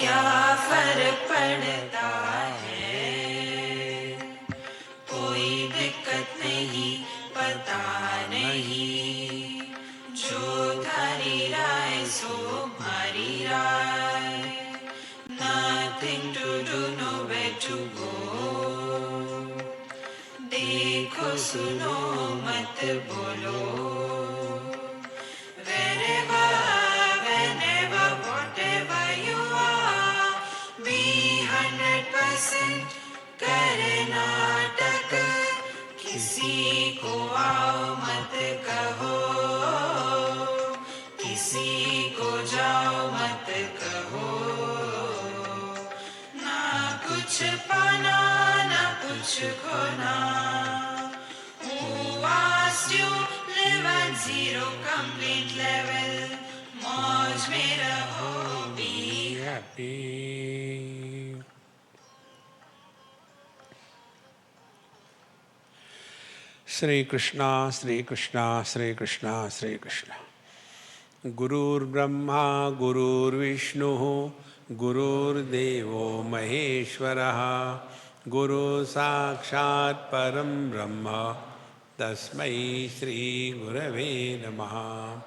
क्या फर्क पड़ता है, कोई दिक्कत नहीं, पता नहीं, जो थारी राय सो हमारी राय, nothing to do, nowhere to go, देखो सुनो मत बोलो, wherever, whenever, whatever you are, be 100% Karnataka, किसी को आओ मत कहो, किसी को जाओ मत कहो, ना कुछ पाना ना कुछ खोना, who asked you live at zero complete level, मौज में रहो, be happy. Shri Krishna, Shri Krishna, Shri Krishna, Shri Krishna. Gurur Brahma, Gurur Vishnu, Gurur Devo Maheshwaraha, Guru Sakshat Param Brahma, Tasmai Shri Gurave Namaha,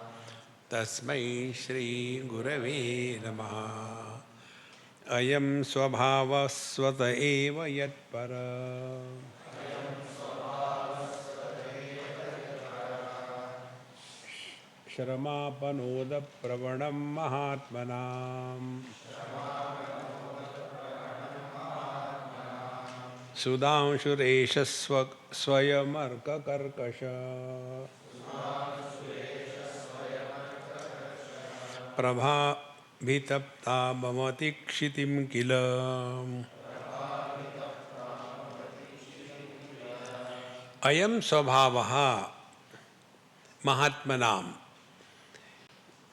Tasmai Shri Gurave Namaha. Ayam Swabhava Swata Eva Yat Para. Shramapanod Pravanam Mahatmanam Sudam Suresha Swayamarka Karkasha Prabha Bhitapta Bhamati Kshitim Kila Ayam Swabhavaha Mahatmanam.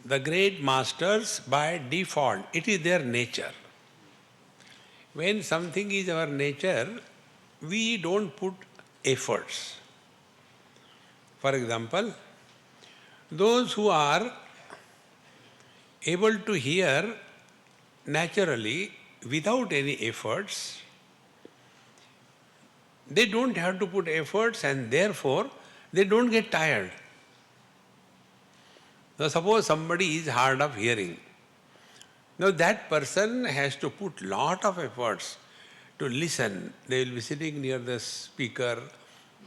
The great masters, by default, it is their nature. When something is our nature, we don't put efforts. For example, those who are able to hear naturally without any efforts, they don't have to put efforts and therefore they don't get tired. Now suppose somebody is hard of hearing. Now that person has to put lot of efforts to listen. They will be sitting near the speaker,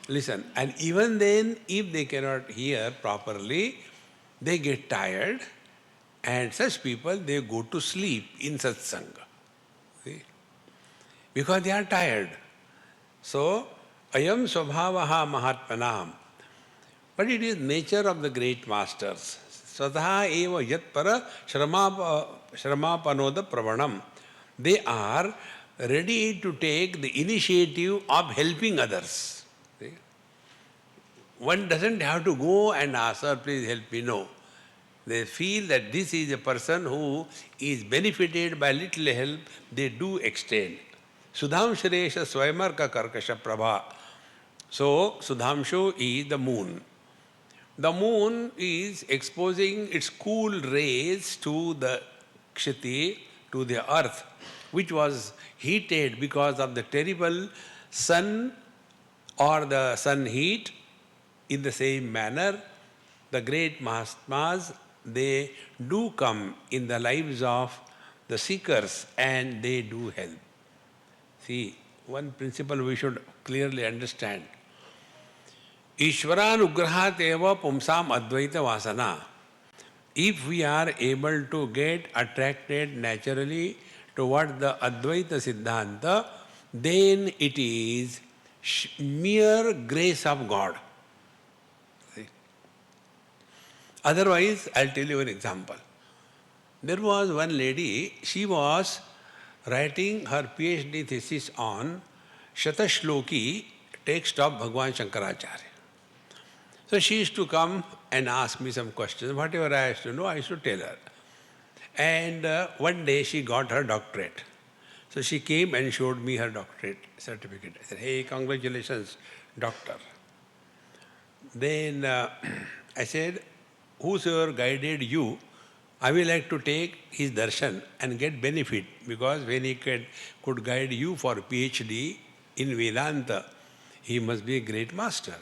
listen. And even then, if they cannot hear properly, they get tired, and such people, they go to sleep in satsanga. See? Because they are tired. So, ayam swabhavaha mahatmanam. But it is nature of the great masters. Swataha eva yat para shramapanoda pravanam. They are ready to take the initiative of helping others. See? One doesn't have to go and ask, sir, please help me. No. They feel that this is a person who is benefited by little help, they do extend. Sudhamshuresha Swayamarka Karkasha Prabha. So, Sudhamshu is the moon. The moon is exposing its cool rays to the Kshiti, to the earth, which was heated because of the terrible sun or the sun heat. In the same manner, the great Mahatmas, they do come in the lives of the seekers and they do help. See, one principle we should clearly understand. Ishvaranugrahat eva pumsam advaita vasana. If we are able to get attracted naturally toward the Advaita Siddhanta, then it is mere grace of God. See? Otherwise, I'll tell you an example. There was one lady, she was writing her PhD thesis on Shatashloki text of Bhagwan Shankaracharya. So she used to come and ask me some questions. Whatever I used to know, I used to tell her. And one day she got her doctorate. So she came and showed me her doctorate certificate. I said, hey, congratulations, doctor. Then I said, whosoever guided you, I will like to take his darshan and get benefit, because when he could guide you for PhD in Vedanta, he must be a great master.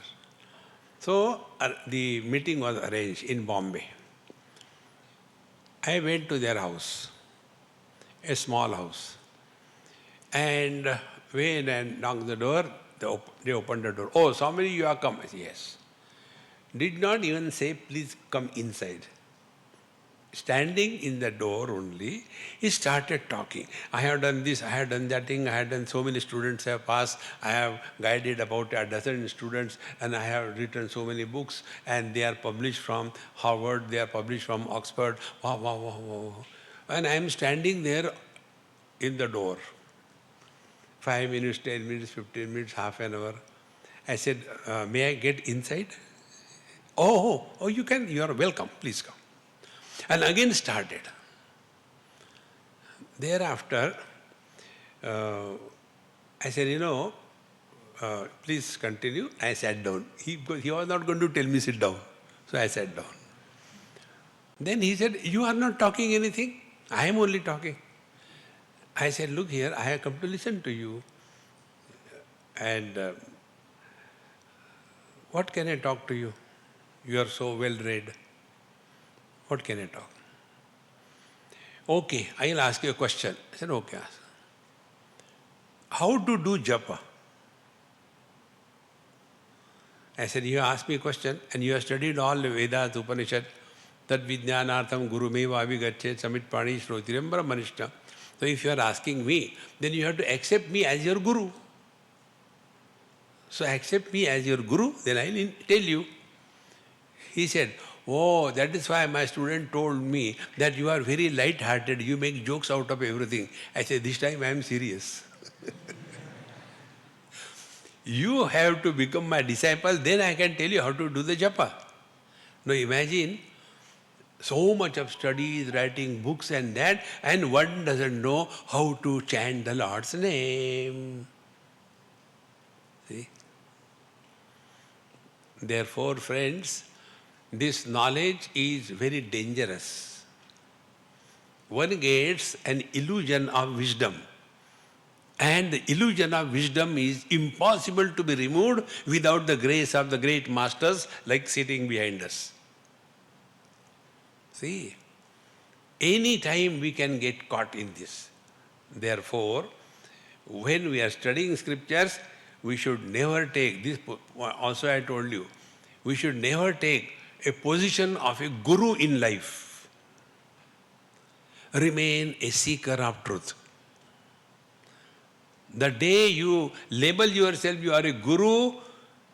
So the meeting was arranged in Bombay. I went to their house, a small house. And when I knocked the door, they opened the door. Oh, Swami, you are come. I said, yes. Did not even say, please come inside. Standing in the door only, he started talking. I have done this, I have done that thing, I have done, so many students have passed, I have guided about a dozen students, and I have written so many books, and they are published from Harvard, they are published from Oxford. Wow, wow, wow, wow. And I am standing there in the door. 5 minutes, 10 minutes, 15 minutes, half an hour. I said, may I get inside? Oh, you can, you are welcome, please come. And again started. Thereafter, I said, please continue. I sat down. He was not going to tell me sit down. So I sat down. Then he said, you are not talking anything. I am only talking. I said, look here, I have come to listen to you. And what can I talk to you? You are so well read. What can I talk? Okay, I will ask you a question. I said, okay, ask. How to do japa? I said, you asked me a question and you have studied all the Vedas, Upanishad, Tad Vijnanartham Gurumeva Avigachet Samit Pani Shrotirem Brahmanishta. So if you are asking me, then you have to accept me as your Guru. So accept me as your Guru, then I will tell you. He said, oh, that is why my student told me that you are very light-hearted, you make jokes out of everything. I said, this time I am serious. You have to become my disciple, then I can tell you how to do the japa. Now imagine, so much of studies, writing books and that, and one doesn't know how to chant the Lord's name. See? Therefore, friends, this knowledge is very dangerous. One gets an illusion of wisdom. And the illusion of wisdom is impossible to be removed without the grace of the great masters like sitting behind us. See, any time we can get caught in this. Therefore, when we are studying scriptures, we should never take, this also I told you, we should never take a position of a guru in life. Remain a seeker of truth. The day you label yourself, you are a guru,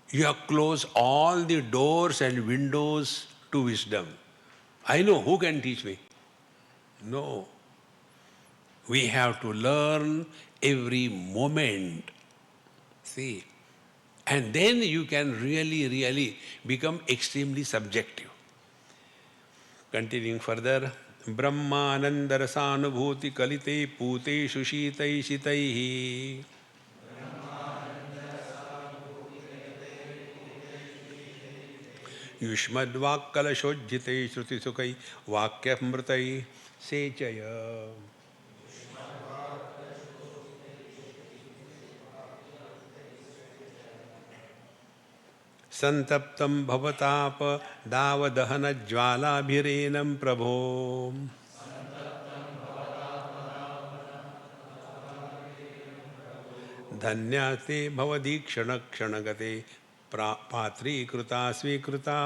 you have closed all the doors and windows to wisdom. I know, who can teach me? No. We have to learn every moment. See? And then you can really become extremely subjective. Continuing further, Brahmanandarasanubhuti kalite pute shushitai shitaihi. Yushmadvakkalashojjite shruti sukai vakyamritai sechaya. Santaptam bhavatapa davadahana jvalabhirenam prabho. Dhanyate bhavadikshana kshanagate patri kruta svikruta.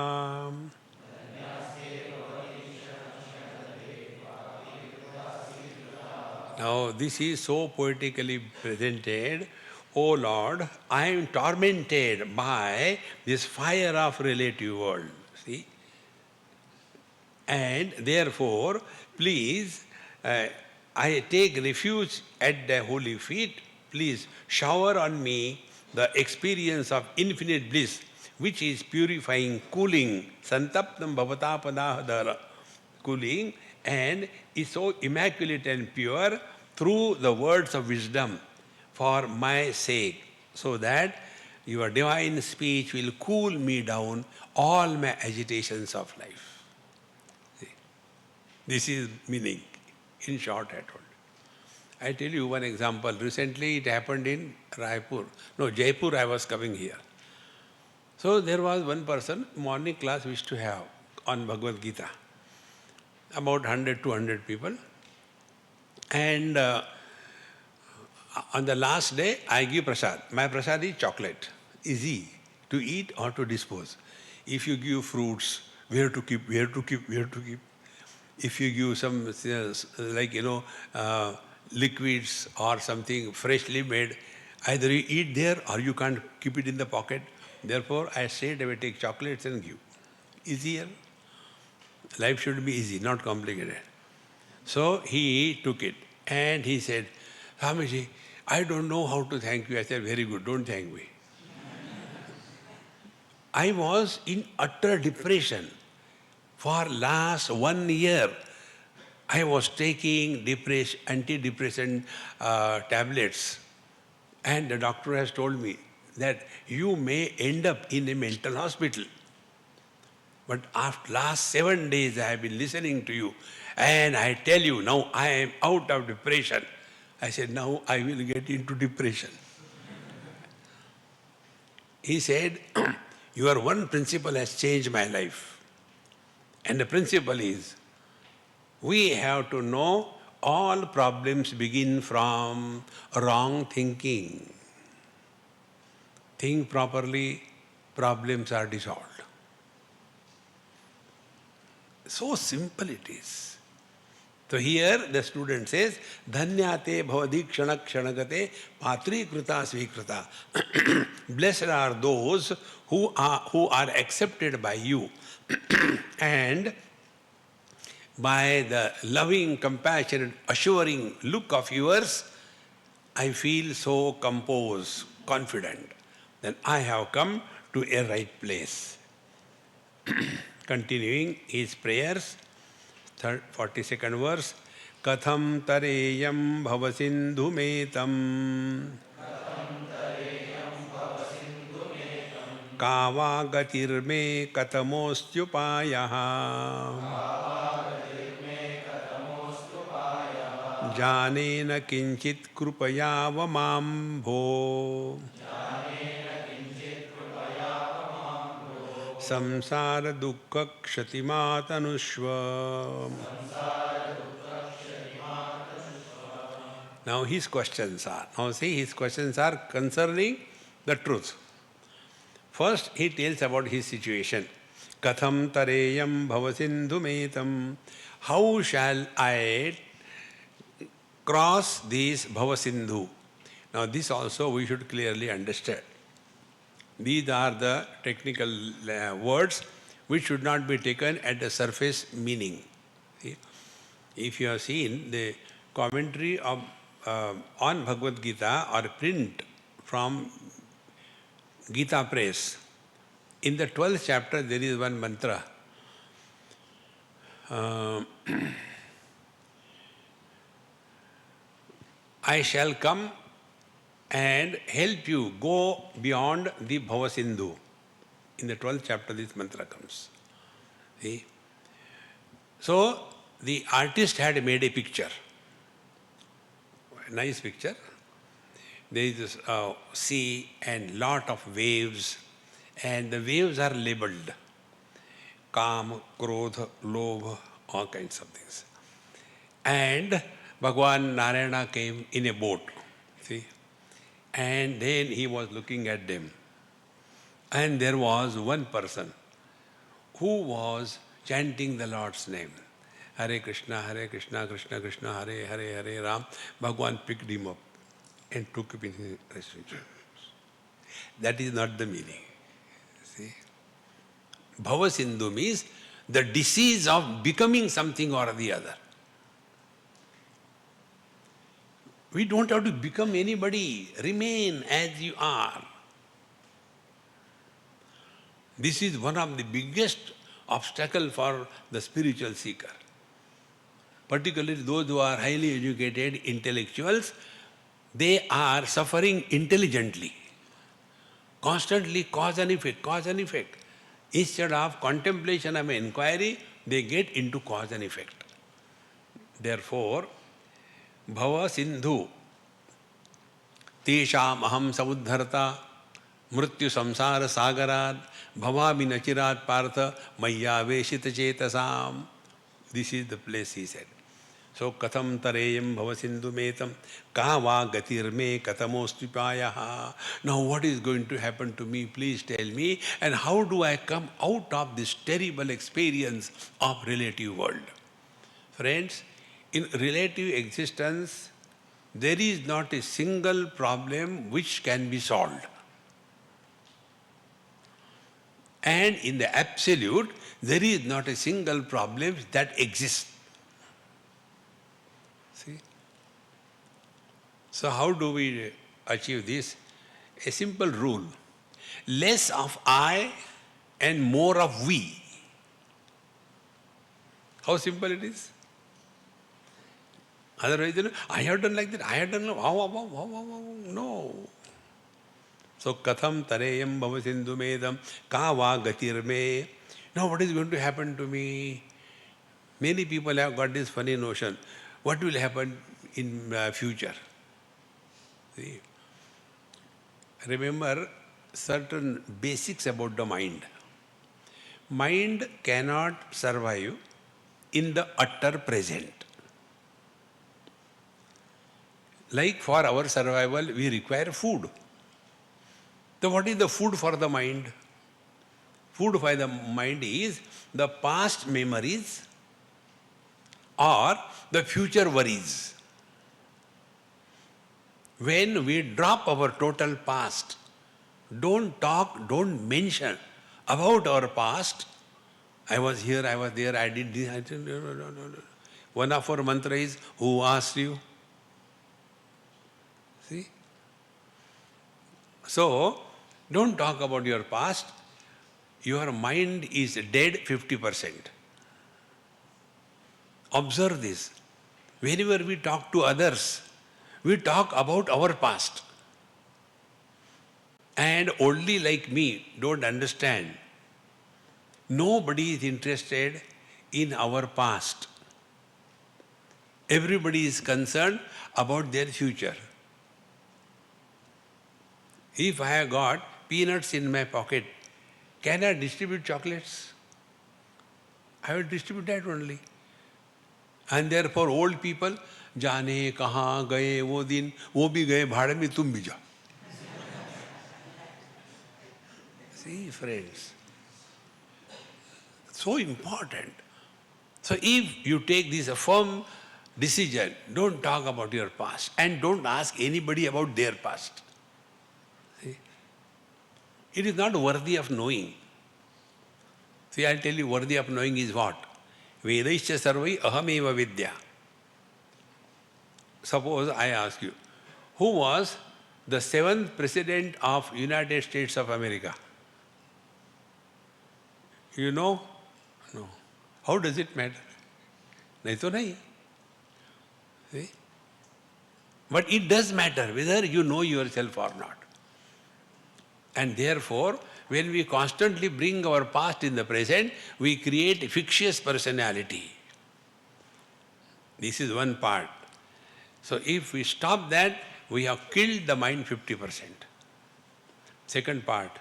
Now this is so poetically presented. O Lord, I am tormented by this fire of relative world. See? And therefore, please I take refuge at the holy feet. Please shower on me the experience of infinite bliss, which is purifying, cooling, santaptam bhavatapadahadara, cooling, and is so immaculate and pure through the words of wisdom for my sake, so that your divine speech will cool me down all my agitations of life. See, this is meaning, in short I told. I tell you one example. Recently it happened in Jaipur I was coming here. So there was one person, morning class we used to have on Bhagavad Gita, about 100, 200 people. And on the last day, I give prasad. My prasad is chocolate, easy to eat or to dispose. If you give fruits, where to keep, where to keep, where to keep. If you give some, liquids or something freshly made, either you eat there or you can't keep it in the pocket. Therefore, I straight away take chocolates and give. Easier. Life should be easy, not complicated. So he took it and he said, Swamiji, I don't know how to thank you. I said, very good, don't thank me. I was in utter depression. For last 1 year, I was taking antidepressant tablets. And the doctor has told me that you may end up in a mental hospital. But after last 7 days, I have been listening to you. And I tell you, now I am out of depression. I said, now I will get into depression. He said, your one principle has changed my life. And the principle is, we have to know all problems begin from wrong thinking. Think properly, problems are dissolved. So simple it is. So here the student says, Dhanyate bhavadi kshana kshanagate patri krita svikrita. Blessed are those who are accepted by you. And by the loving, compassionate, assuring look of yours, I feel so composed, confident that I have come to a right place. Continuing his prayers, 42nd verse, Katham tareyam bhavasindhu metam kava gatirme katamostyupayaha janena kinchit krupaya vamambho samsara dukkha kshatimatanushva. Now his questions are concerning the truth. First he tells about his situation. Katham tareyam bhavasindhu metam. How shall I cross this bhavasindhu? Now this also we should clearly understand. These are the technical words which should not be taken at the surface meaning. See? If you have seen the commentary of on Bhagavad Gita or print from Gita Press, in the 12th chapter there is one mantra. I shall come and help you go beyond the Bhavasindhu. In the 12th chapter this mantra comes. See? So the artist had made a picture. A nice picture. There is this sea and lot of waves, and the waves are labeled. Kam, Krodha, Lobha, all kinds of things. And Bhagwan Narayana came in a boat. See? And then he was looking at them. And there was one person who was chanting the Lord's name. Hare Krishna, Krishna Krishna, Hare Hare, Hare Ram. Bhagwan picked him up and took him in his restriction. That is not the meaning. See? Bhavasindhu means the disease of becoming something or the other. We don't have to become anybody. Remain as you are. This is one of the biggest obstacle for the spiritual seeker. Particularly those who are highly educated intellectuals, they are suffering intelligently. Constantly cause and effect, cause and effect. Instead of contemplation of inquiry, they get into cause and effect. Therefore, bhava sindhu tesham aham samuddharta mrityu samsara sagarad bhavami nachirat partha maya veshita chetasam. This is the place, he said. So, katham tareyam bhavasindhu metam kava gatirme katamostipayaha. Now, what is going to happen to me? Please tell me. And how do I come out of this terrible experience of relative world? Friends, in relative existence, there is not a single problem which can be solved. And in the absolute, there is not a single problem that exists. See? So how do we achieve this? A simple rule. Less of I and more of we. How simple it is? Otherwise, I have done like that, I have done, no. So, katham tareyam bhavasindhu medam kava gatirme. Now, what is going to happen to me? Many people have got this funny notion. What will happen in future? See? Remember certain basics about the mind. Mind cannot survive in the utter present. Like for our survival, we require food. So what is the food for the mind? Food for the mind is the past memories or the future worries. When we drop our total past, don't talk, don't mention about our past. I was here, I was there, I did this, I did, no. One of our mantra is, who asked you? See? So, don't talk about your past. Your mind is dead 50%. Observe this. Whenever we talk to others, we talk about our past. And only like me don't understand. Nobody is interested in our past. Everybody is concerned about their future. If I have got peanuts in my pocket, can I distribute chocolates? I will distribute that only. And therefore old people, जाने कहाँ गए वो दिन, वो भी गए भाड़े में तुम भी जाओ. See, friends, so important. So if you take this a firm decision, don't talk about your past and don't ask anybody about their past. See? It is not worthy of knowing. See, I'll tell you, worthy of knowing is what? Vedaischa sarvai ahameva vidya. Suppose I ask you, who was the 7th President of United States of America? You know? No. How does it matter? Nahi to nahi. See? But it does matter whether you know yourself or not. And therefore, when we constantly bring our past in the present, we create a fictitious personality. This is one part. So if we stop that, we have killed the mind 50%. Second part,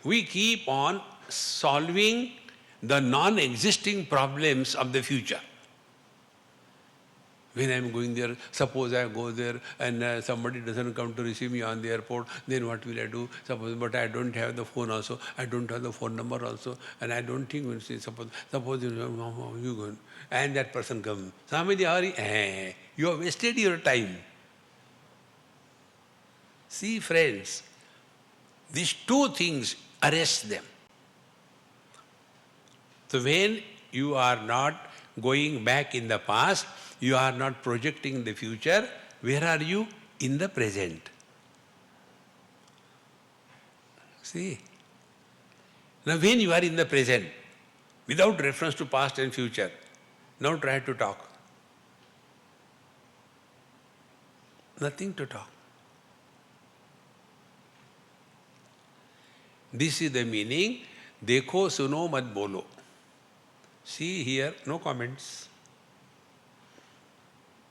we keep on solving the non-existing problems of the future. When I am going there, suppose I go there and somebody doesn't come to receive me on the airport, then what will I do? Suppose, but I don't have the phone also, I don't have the phone number also, and I don't think, suppose you go, and that person comes, Swami, you have wasted your time. See, friends, these two things arrest them. So when you are not going back in the past, you are not projecting the future. Where are you? In the present. See? Now when you are in the present, without reference to past and future, now try to talk. Nothing to talk. This is the meaning, dekho suno mat bolo. See here, no comments.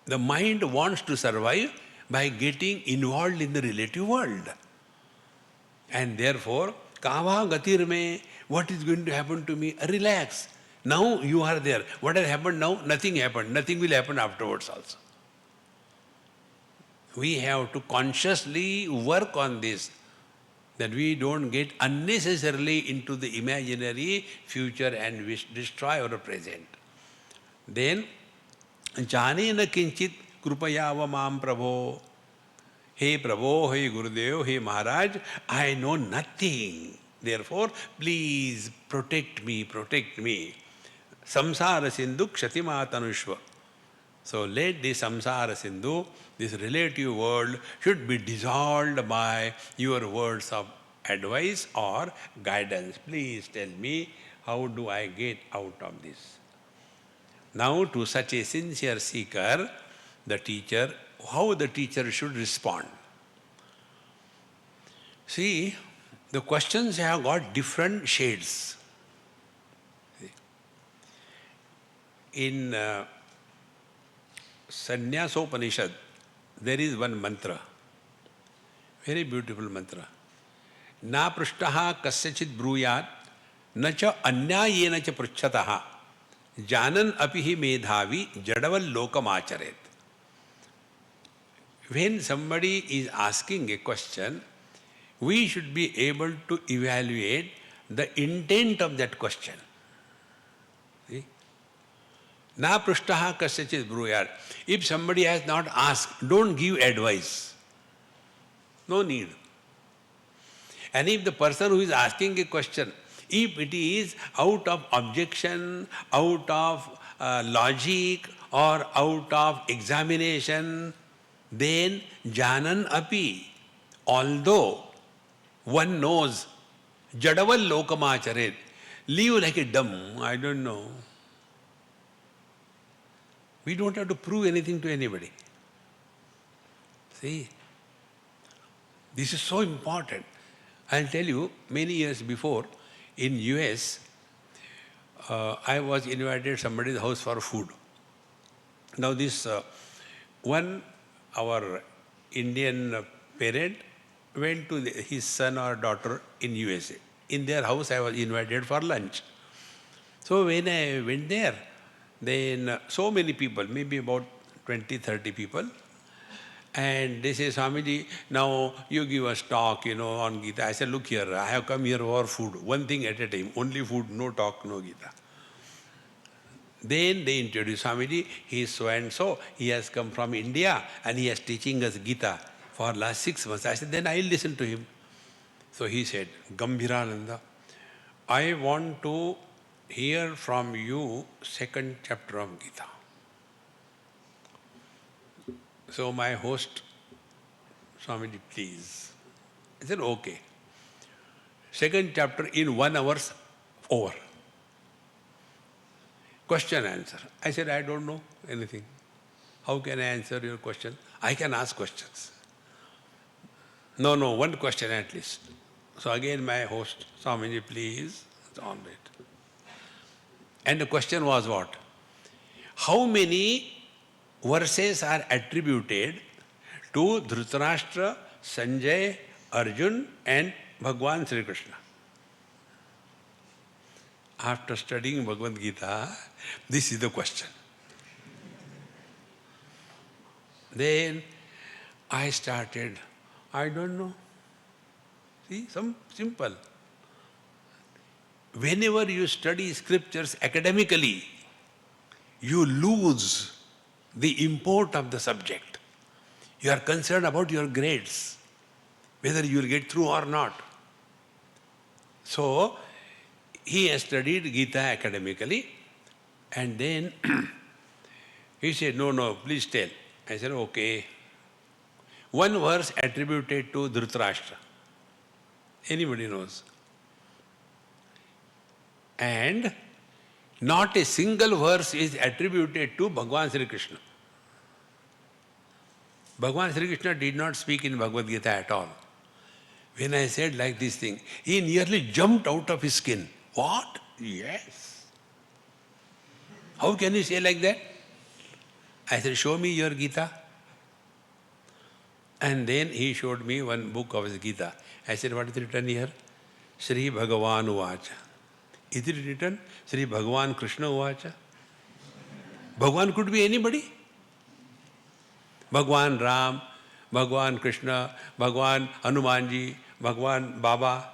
The mind wants to survive by getting involved in the relative world. And therefore, kava gatir me, what is going to happen to me? Relax. Now you are there. What has happened now? Nothing happened. Nothing will happen afterwards also. We have to consciously work on this, that we don't get unnecessarily into the imaginary future and we destroy our present. Then, janena kinchit krupayava mam prabho. Hey Prabhu, hey Gurudev, hey Maharaj, I know nothing. Therefore, please protect me, protect me. Samsara sindhu kshatimatanushva. So let the samsara sindhu, this relative world, should be dissolved by your words of advice or guidance. Please tell me, how do I get out of this? Now to such a sincere seeker, the teacher, how the teacher should respond. See, the questions have got different shades. In Sannyasa there is one mantra, very beautiful mantra. Na prishtaha kasyachit bruyat, na cha anyayena cha pruchataha, janan apihi medhavi jadaval lokam acharet. When somebody is asking a question, we should be able to evaluate the intent of that question. See? Na prishtaha kasyachit bruyat. If somebody has not asked, don't give advice. No need. And if the person who is asking a question, if it is out of objection, out of logic, or out of examination, then janan api, although one knows, jadaval lokamacharet, live like a dumb, I don't know. We don't have to prove anything to anybody. See, this is so important. I'll tell you, many years before, in US, I was invited to somebody's house for food. Now this our Indian parent went to his son or daughter in USA. In their house I was invited for lunch. So when I went there, then so many people, maybe about 20, 30 people, and they say, Swamiji, now you give us talk, on Gita. I said, look here, I have come here for food, one thing at a time, only food, no talk, no Gita. Then they introduced Swamiji, he is so and so, he has come from India and he is teaching us Gita for last 6 months. I said, then I will listen to him. So he said, Gambhirananda, I want to hear from you 2nd chapter of Gita. So my host, Swamiji, please. I said, okay. 2nd chapter in 1 hour, over. Question answer. I said, I don't know anything. How can I answer your question? I can ask questions. No, one question at least. So again my host, Swamiji, please, it's all right. And the question was what? How many verses are attributed to Dhritarashtra, Sanjay, Arjun and Bhagwan Sri Krishna? After studying Bhagavad Gita, this is the question. Then I started, I don't know. See, some simple. Whenever you study scriptures academically, you lose the import of the subject. You are concerned about your grades, whether you will get through or not. So, he has studied Gita academically, and then He said, no, no, please tell. I said, okay. One verse attributed to Dhritarashtra. Anybody knows. And not a single verse is attributed to Bhagavan Sri Krishna. Bhagavan Sri Krishna did not speak in Bhagavad Gita at all. When I said like this thing, he nearly jumped out of his skin. What? Yes. How can you say like that? I said, show me your Gita. And then he showed me one book of his Gita. I said, what is written here? Sri Bhagavan Uvacha. Is it written Sri Bhagavan Krishna Uvacha? Bhagavan could be anybody. Bhagavan Ram, Bhagavan Krishna, Bhagavan Hanumanji, Bhagavan Baba.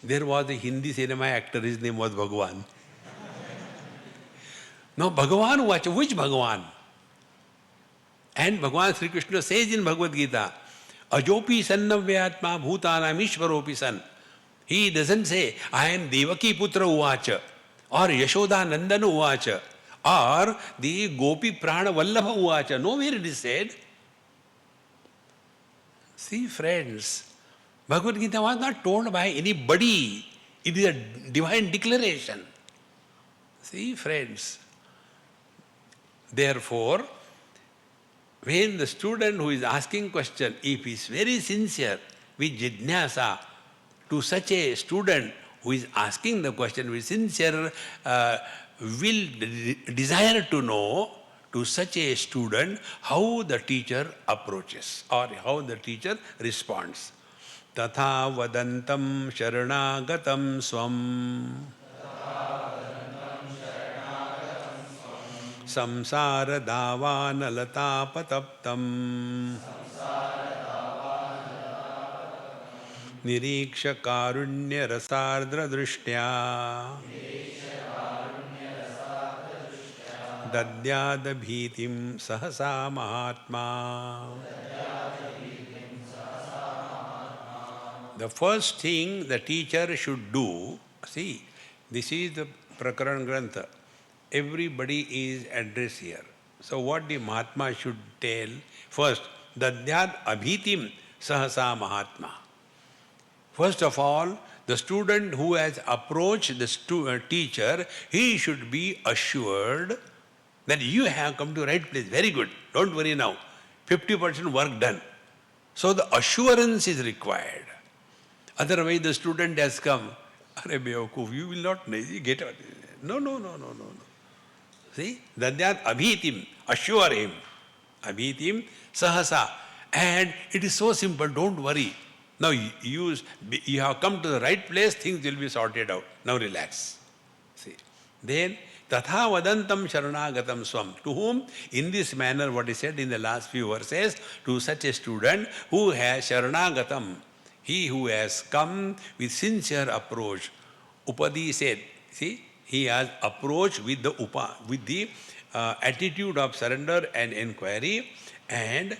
There was a Hindi cinema actor, his name was Bhagavan. No, Bhagavan Uvacha, which Bhagavan? And Bhagavan Sri Krishna says in Bhagavad Gita, Ajopi sannavvyatma bhutanam ishvaropi san. He doesn't say, I am Devaki Putra Uvacha, or Yashoda Nandana Uvacha, or the Gopi Prana Vallabha Uvacha. Nowhere it is said. See, friends, Bhagavad Gita was not told by anybody. It is a divine declaration. See, friends. Therefore, when the student who is asking question, if he is very sincere with jidnyasa, to such a student who is asking the question with sincere desire to know, to such a student how the teacher approaches or how the teacher responds. Tatha vadantam sharanagatam swam samsara davanalata pataptam Niriksha karunya rasardra drishtya dadyada bhitim sahasa mahatma. The first thing the teacher should do, see, this is the Prakaran Grantha. Everybody is addressed here. So what the Mahatma should tell? First, dadyad abhitim sahasa mahatma. First of all, the student who has approached the teacher, he should be assured that you have come to the right place. Very good. Don't worry now. 50% work done. So the assurance is required. Otherwise the student has come, Are Beokuf, you will not get out. No. See? Dadyat abhitim, assure him. Abhitim sahasa. And it is so simple, don't worry. Now you have come to the right place, things will be sorted out. Now relax. See. Then, tatha vadantam sharanagatam swam. To whom? In this manner, what is said in the last few verses, to such a student who has sharanagatam, he who has come with sincere approach. Upadi said, see, he has approached with the attitude of surrender and inquiry, and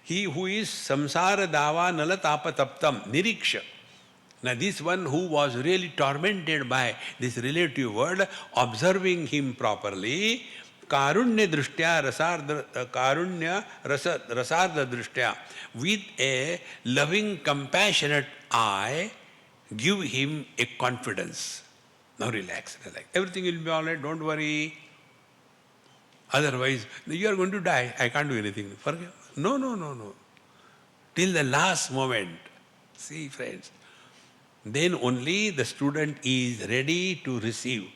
he who is samsara dava nalatapa taptam niriksha. Now this one who was really tormented by this relative world, observing him properly, karunya drishtya rasarda drishtya, with a loving, compassionate eye, give him a confidence. Now relax. Everything will be all right, don't worry. Otherwise, you are going to die, I can't do anything. Forget. No. Till the last moment. See, friends. Then only the student is ready to receive.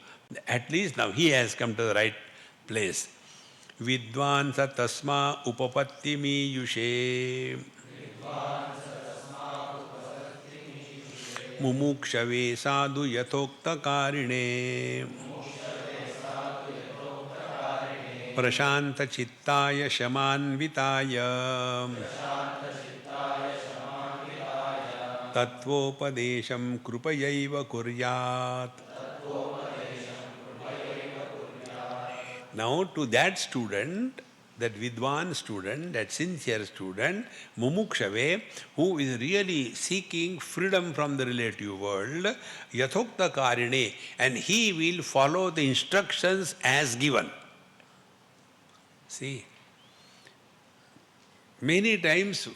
At least now he has come to the right place. Vidvan satasma upapatti mi yushe mumukshave sadhu yathokta karine prashanta chittaya shamanvitaya tatvopadesham krupayaiva kuryat. Now to that student, that vidwan student, that sincere student, mumukshave, who is really seeking freedom from the relative world, yathokta karine, and he will follow the instructions as given. See, many times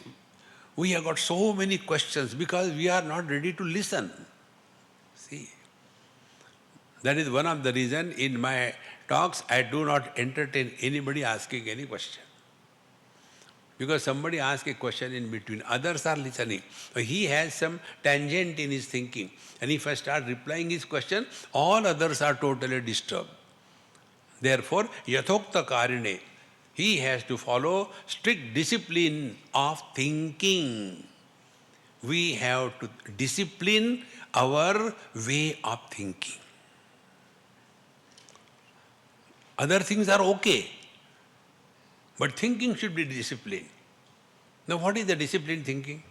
we have got so many questions because we are not ready to listen. See, that is one of the reasons in my talks I do not entertain anybody asking any question. Because somebody asks a question in between, others are listening. So he has some tangent in his thinking. And if I start replying his question, all others are totally disturbed. Therefore, yathokta karine, he has to follow strict discipline of thinking. We have to discipline our way of thinking. Other things are okay, but thinking should be disciplined. Now, what is the disciplined thinking?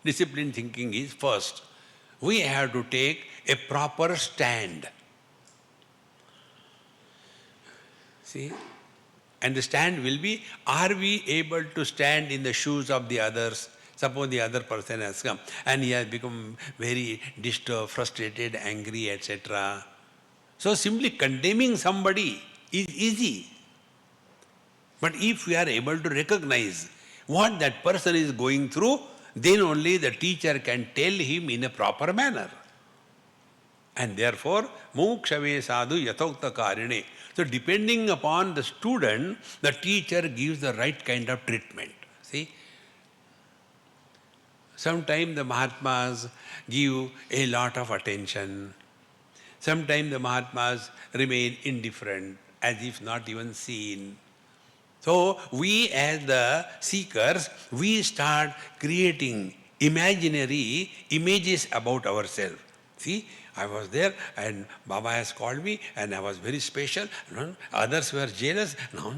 Disciplined thinking is, first, we have to take a proper stand. See? And the stand will be, are we able to stand in the shoes of the others? Suppose the other person has come and he has become very disturbed, frustrated, angry, etc. So simply condemning somebody is easy. But if we are able to recognize what that person is going through, then only the teacher can tell him in a proper manner. And therefore, mukshave sadhu yathokta karine. So depending upon the student, the teacher gives the right kind of treatment. See? Sometimes the Mahatmas give a lot of attention. Sometimes the Mahatmas remain indifferent, as if not even seen. So we as the seekers, we start creating imaginary images about ourselves. See, I was there and Baba has called me and I was very special. No, others were jealous. No.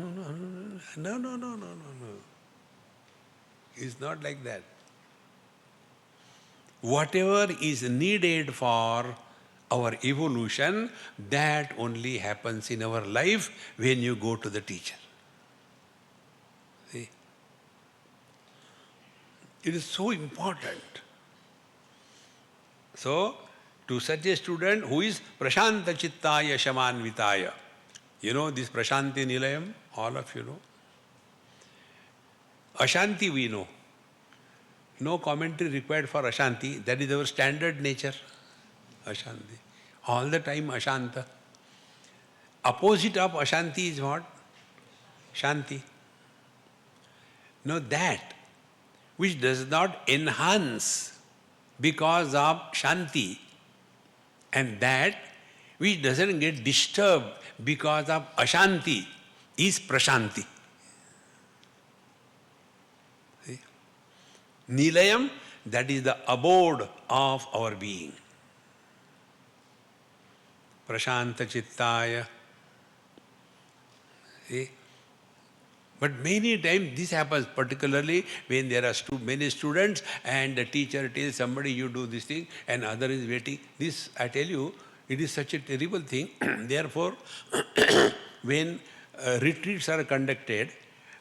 It's not like that. Whatever is needed for our evolution, that only happens in our life when you go to the teacher. See? It is so important. So, to such a student who is prashanta chittaya shamanvitaya, you know this prashanti nilayam, all of you know. Ashanti we know. No commentary required for Ashanti, that is our standard nature. Ashanti. All the time Ashanta. Opposite of Ashanti is what? Shanti. Now that which does not enhance because of Shanti, and that which doesn't get disturbed because of Ashanti is Prashanti. See? Nilayam, that is the abode of our being. Prashanta chittaya. See? But many times this happens, particularly when there are many students and the teacher tells somebody you do this thing and other is waiting. This, I tell you, it is such a terrible thing. Therefore, when retreats are conducted,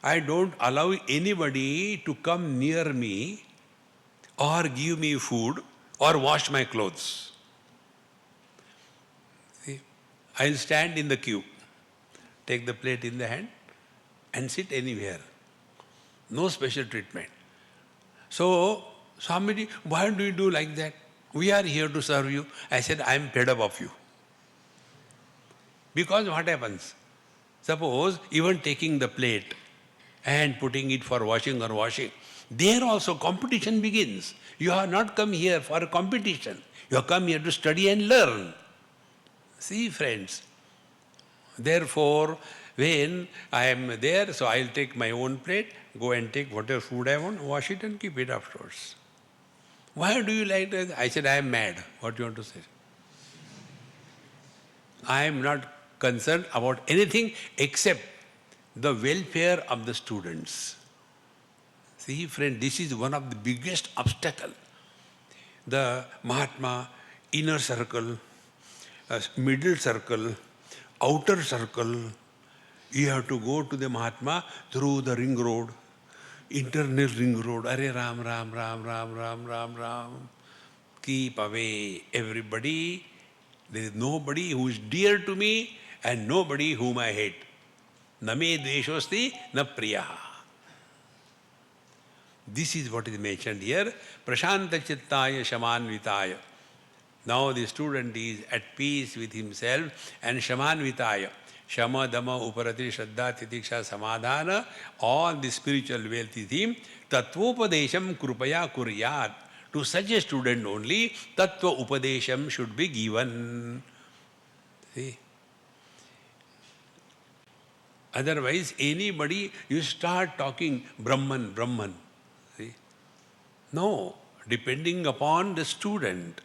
I don't allow anybody to come near me or give me food or wash my clothes. See, I'll stand in the queue, take the plate in the hand and sit anywhere. No special treatment. So, Swamiji, why do you do like that? We are here to serve you. I said, I am fed up of you. Because what happens? Suppose even taking the plate and putting it for washing or washing, there also competition begins. You have not come here for a competition. You have come here to study and learn. See, friends. Therefore, when I am there, so I'll take my own plate, go and take whatever food I want, wash it and keep it afterwards. Why do you like that? I said, I am mad. What do you want to say? I am not concerned about anything except the welfare of the students. See, friend, this is one of the biggest obstacles. The Mahatma, inner circle, middle circle, outer circle, you have to go to the Mahatma through the ring road, internal ring road. Are Ram. Keep away everybody. There is nobody who is dear to me and nobody whom I hate. Na me dveshosti na priyaha. This is what is mentioned here. Prashanta chittaya shamanvitaya. Now the student is at peace with himself and shamanvitaya. Shama, Dhamma, Uparati, Shraddha, Titiksha, Samadhana, all the spiritual wealth is him. Tattvopadesham krupaya kuryat. To such a student only, Tattva Upadesham should be given. See? Otherwise, anybody, you start talking Brahman, Brahman. See? No, depending upon the student.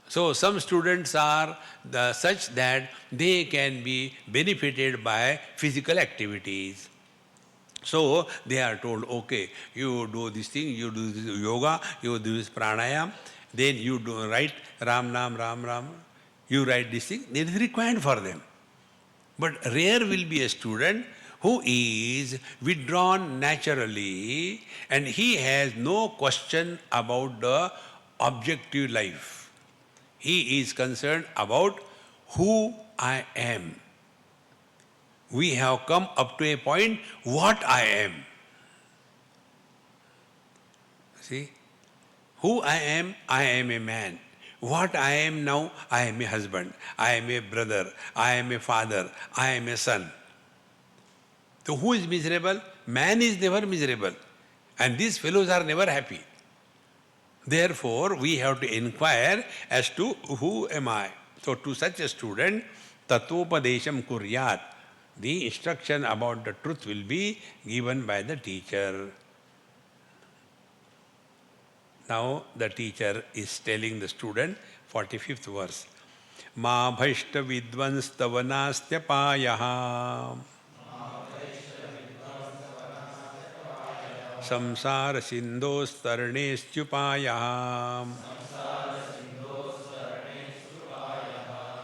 So some students are such that they can be benefited by physical activities. So they are told, okay, you do this thing, you do this yoga, you do this pranayam, then you do write Ram Nam, Ram Ram, you write this thing. It is required for them. But rare will be a student who is withdrawn naturally and he has no question about the objective life. He is concerned about who I am. We have come up to a point, what I am. See? Who I am a man. What I am now, I am a husband, I am a brother, I am a father, I am a son. So who is miserable? Man is never miserable. And these fellows are never happy. Therefore, we have to inquire as to who am I. So to such a student, Tattvopadesham kuryat. The instruction about the truth will be given by the teacher. Now the teacher is telling the student, 45th verse, Ma bhaishta vidvans tavanastya payaha samsara sindhos tarnestyupayaha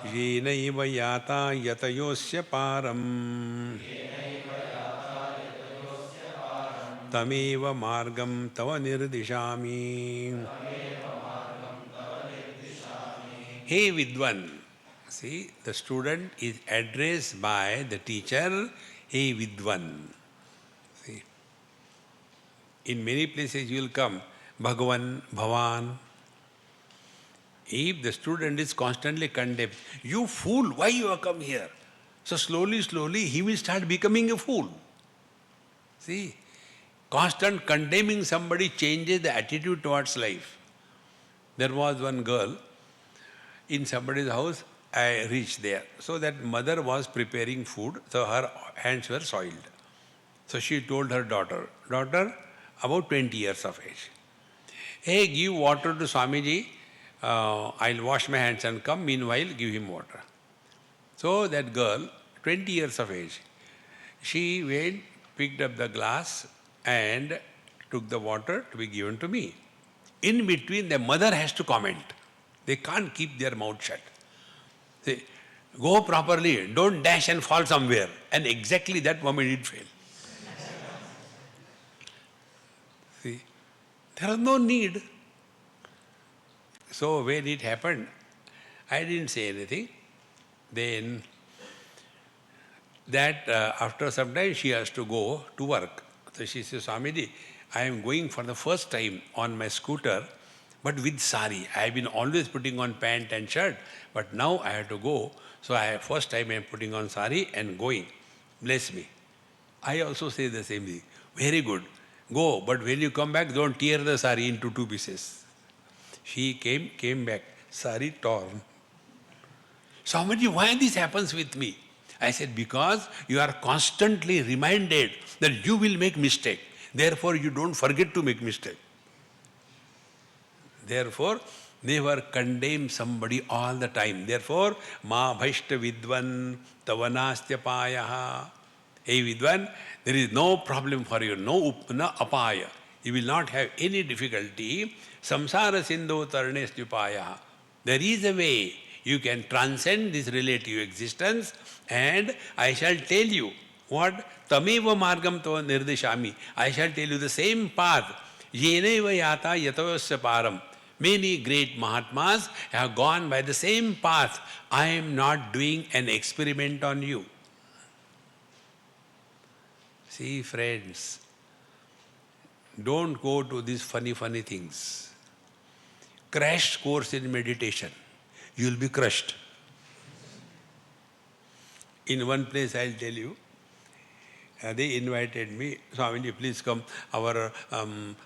yenaiva yata yatayosya param tameva margam tava nirdishami. Hey Vidwan. See, the student is addressed by the teacher, Hey Vidwan. See, in many places you will come, Bhagavan, Bhavan. If the student is constantly condemned, you fool, why you have come here? So slowly, he will start becoming a fool. See, constant condemning somebody changes the attitude towards life. There was one girl in somebody's house, I reached there. So that mother was preparing food, so her hands were soiled. So she told her daughter, about 20 years of age, hey, give water to Swamiji, I'll wash my hands and come, meanwhile give him water. So that girl, 20 years of age, she went, picked up the glass and took the water to be given to me. In between, the mother has to comment. They can't keep their mouth shut. Say, go properly, don't dash and fall somewhere. And exactly that moment it failed. See, there was no need. So when it happened, I didn't say anything. Then that after some time she has to go to work. So she says, Swamiji, I am going for the first time on my scooter, but with sari. I have been always putting on pant and shirt, but now I have to go. So first time I am putting on sari and going. Bless me. I also say the same thing. Very good. Go, but when you come back, don't tear the sari into two pieces. She came back, sari torn. Swamiji, why this happens with me? I said, because you are constantly reminded that you will make mistake. Therefore, you don't forget to make mistake. Therefore, never condemn somebody all the time. Therefore, ma bhaishta vidvan tavanastya payaha. Hey Vidwan, there is no problem for you, no apaya. You will not have any difficulty. Samsara sindho tarnestyu payaha. There is a way you can transcend this relative existence, and I shall tell you what tameva margam tava nirdeshami. I shall tell you the same path. Yenaiva yata yatavasya param. Many great Mahatmas have gone by the same path. I am not doing an experiment on you. See, friends, don't go to these funny things. Crash course in meditation. You will be crushed. In one place, I'll tell you, they invited me, Swami, please come. Our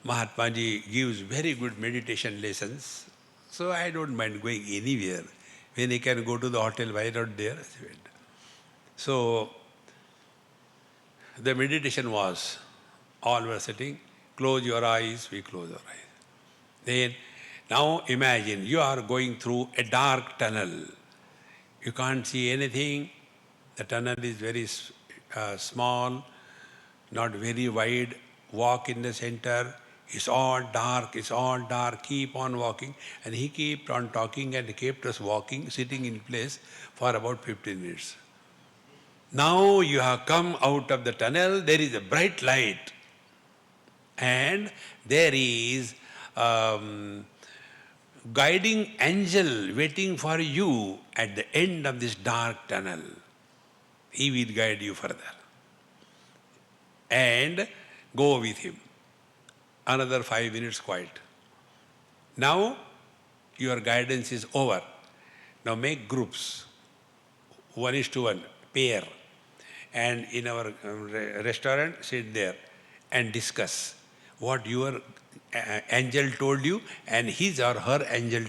Mahatma Ji gives very good meditation lessons. So I don't mind going anywhere. When I can go to the hotel, why not there? So the meditation was, all were sitting, close your eyes, we close our eyes. Then, now imagine you are going through a dark tunnel. You can't see anything. The tunnel is very small, not very wide. Walk in the center. It's all dark, keep on walking. And he kept on talking and kept us walking, sitting in place for about 15 minutes. Now you have come out of the tunnel, there is a bright light. And there is guiding angel waiting for you at the end of this dark tunnel. He will guide you further. And go with him. Another 5 minutes quiet. Now your guidance is over. Now make groups. 1:1, pair. And in our restaurant, sit there and discuss what your angel told you and his or her angel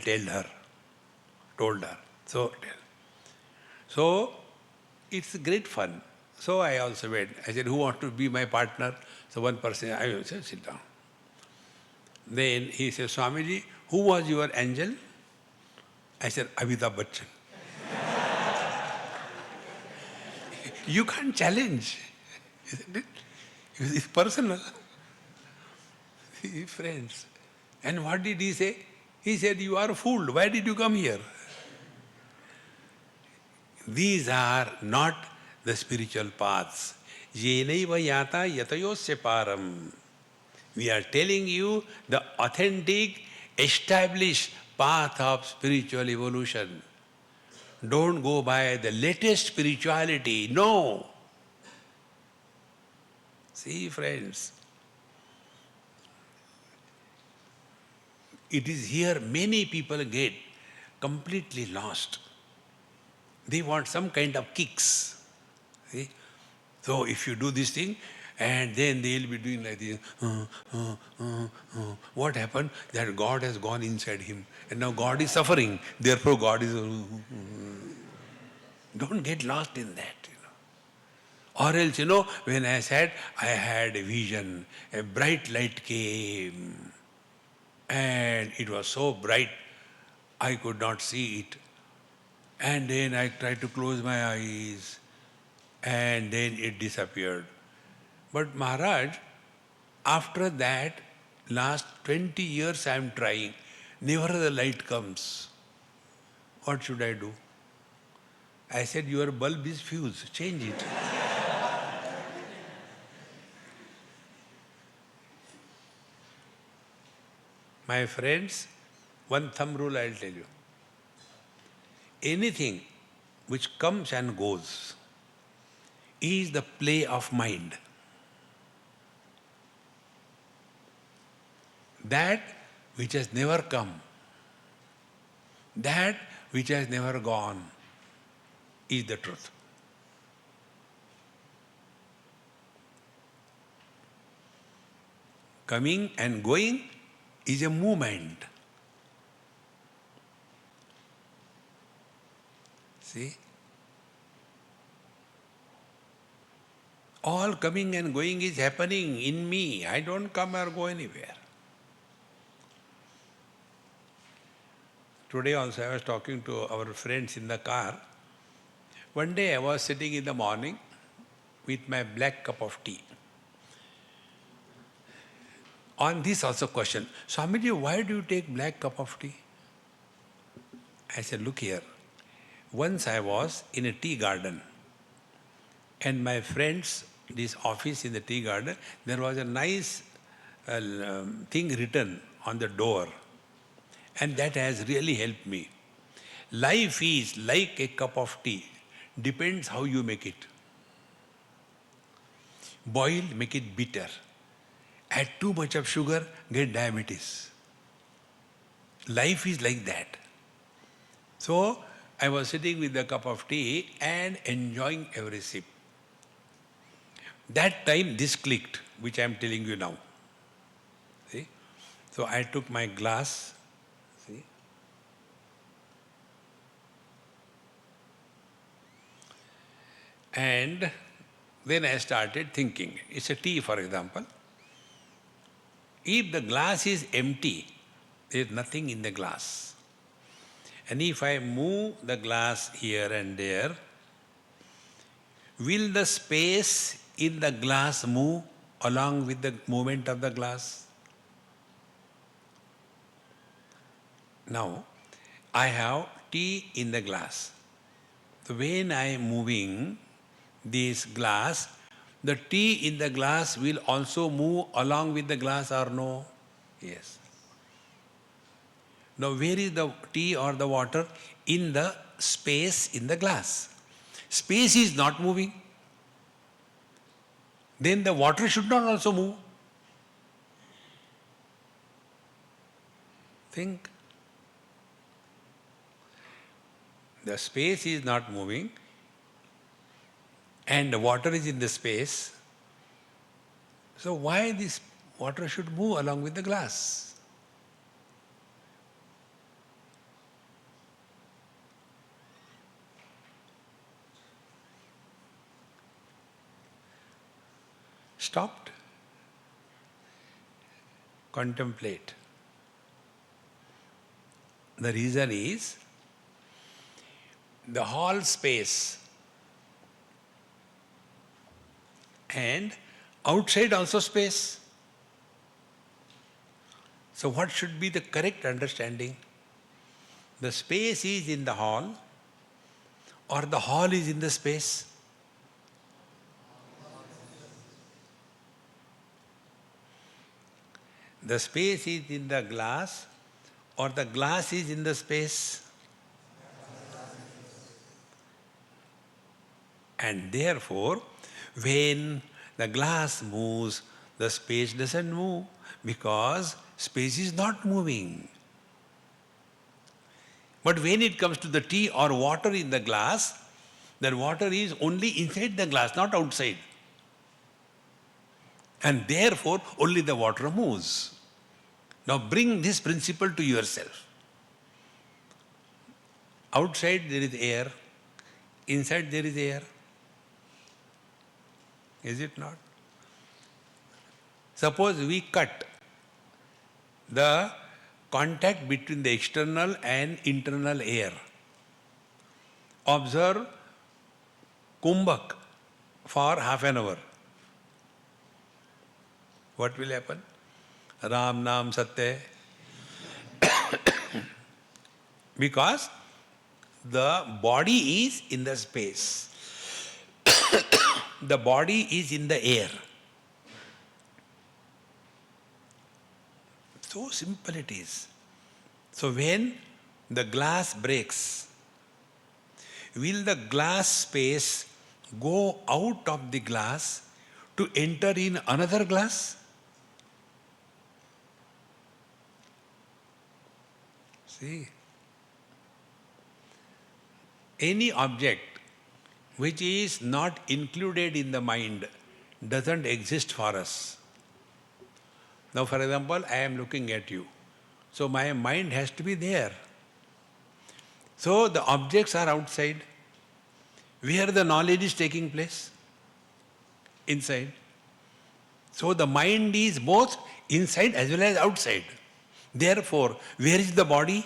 told her. So it's great fun. So I also went. I said, who wants to be my partner? So one person, I said, sit down. Then he said, Swamiji, who was your angel? I said, Amitabh Bachchan. You can't challenge, isn't it? It's personal. Friends. And what did he say? He said, you are fooled. Why did you come here? These are not the spiritual paths. Yenaiva yata yatayosya param. We are telling you the authentic, established path of spiritual evolution. Don't go by the latest spirituality. No. See, friends, it is here many people get completely lost. They want some kind of kicks. See? So if you do this thing, and then they'll be doing like this. What happened? That God has gone inside him. And now God is suffering. Therefore God is... Don't get lost in that. Or else, when I said, I had a vision, a bright light came. And it was so bright, I could not see it. And then I tried to close my eyes. And then it disappeared. But Maharaj, after that, last 20 years I am trying. Never the light comes. What should I do? I said, your bulb is fused. Change it. My friends, one thumb rule I will tell you. Anything which comes and goes is the play of mind. That which has never come, that which has never gone, is the truth. Coming and going is a movement. See? All coming and going is happening in me. I don't come or go anywhere. Today also I was talking to our friends in the car. One day I was sitting in the morning with my black cup of tea. On this also question, Swamiji, why do you take black cup of tea? I said, look here. Once I was in a tea garden and my friends, this office in the tea garden, there was a nice thing written on the door. And that has really helped me. Life is like a cup of tea. Depends how you make it. Boil, make it bitter. Add too much of sugar, get diabetes. Life is like that. So, I was sitting with a cup of tea and enjoying every sip. That time this clicked, which I am telling you now. See? So I took my glass, see? And then I started thinking. It's a tea, for example. If the glass is empty, there is nothing in the glass. And if I move the glass here and there, will the space in the glass move along with the movement of the glass? Now, I have tea in the glass. So when I am moving this glass, the tea in the glass will also move along with the glass or no? Yes. Now where is the tea or the water? In the space in the glass. Space is not moving. Then the water should not also move. Think. The space is not moving and the water is in the space. So why this water should move along with the glass? Stopped. Contemplate. The reason is the hall space and outside also space. So what should be the correct understanding? The space is in the hall or the hall is in the space? The space is in the glass or the glass is in the space? And therefore, when the glass moves, the space doesn't move because space is not moving. But when it comes to the tea or water in the glass, that water is only inside the glass, not outside. And therefore, only the water moves. Now bring this principle to yourself. Outside there is air, inside there is air. Is it not? Suppose we cut the contact between the external and internal air. Observe kumbhak for half an hour. What will happen? Ram Nam Satya. Because the body is in the space. The body is in the air. So simple it is. So when the glass breaks, will the glass space go out of the glass to enter in another glass? See, any object which is not included in the mind doesn't exist for us. Now, for example, I am looking at you. So my mind has to be there. So the objects are outside. Where the knowledge is taking place? Inside. So the mind is both inside as well as outside. Therefore, where is the body?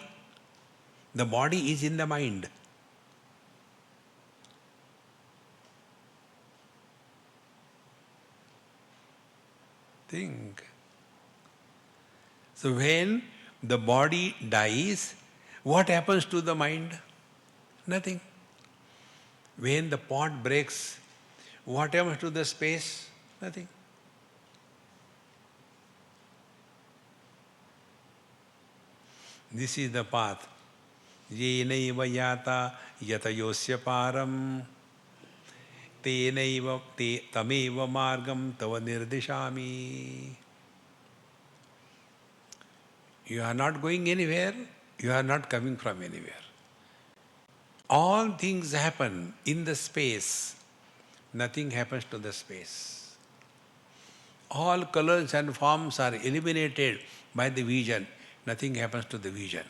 The body is in the mind. Think. So when the body dies, what happens to the mind? Nothing. When the pot breaks, what happens to the space? Nothing. This is the path. Yenaiva yata yatayosya param. tenaiva tameva margam tava nirdishami. You are not going anywhere, you are not coming from anywhere. All things happen in the space, nothing happens to the space. All colors and forms are eliminated by the vision, nothing happens to the vision.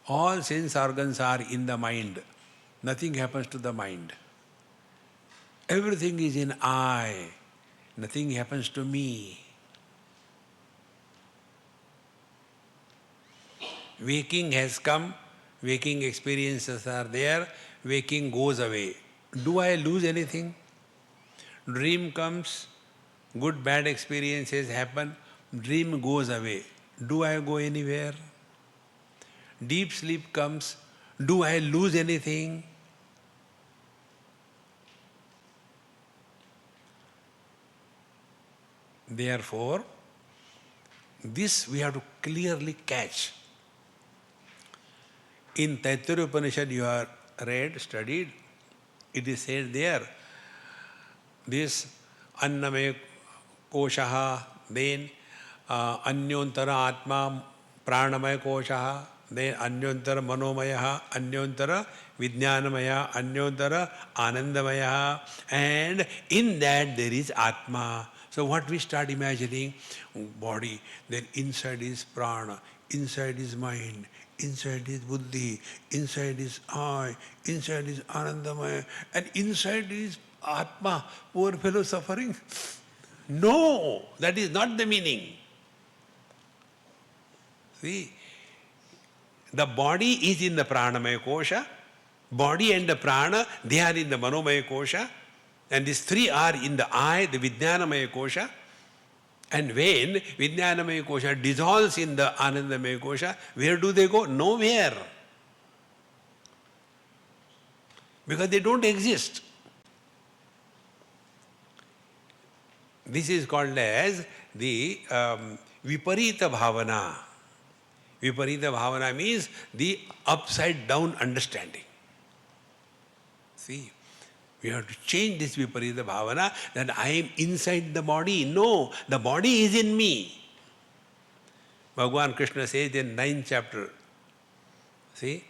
All sense organs are in the mind, nothing happens to the mind. Everything is in I, nothing happens to me. Waking has come, waking experiences are there, waking goes away. Do I lose anything? Dream comes, good bad experiences happen, dream goes away. Do I go anywhere? Deep sleep comes, do I lose anything? Therefore, this we have to clearly catch. In Taittiriya Upanishad you are read, studied, it is said there, this annamaya koshaha, then anyontara atma pranamaya koshaha, then anyontara manomaya, anyontara vijnanamaya, anyontara anandamaya, and in that there is atma. So what we start imagining? Body, then inside is prana, inside is mind, inside is buddhi, inside is I, inside is anandamaya, and inside is atma. Poor fellow suffering. No, that is not the meaning. See, the body is in the pranamaya kosha, body and the prana, they are in the manomaya kosha, and these three are in the I, the vijnanamaya kosha. And when vijnanamaya kosha dissolves in the anandamaya kosha, where do they go? Nowhere. Because they don't exist. This is called as the viparita bhavana. Viparita bhavana means the upside down understanding. See, we have to change this viparita bhavana that I am inside the body. No, the body is in me. Bhagavan Krishna says in 9th chapter, see,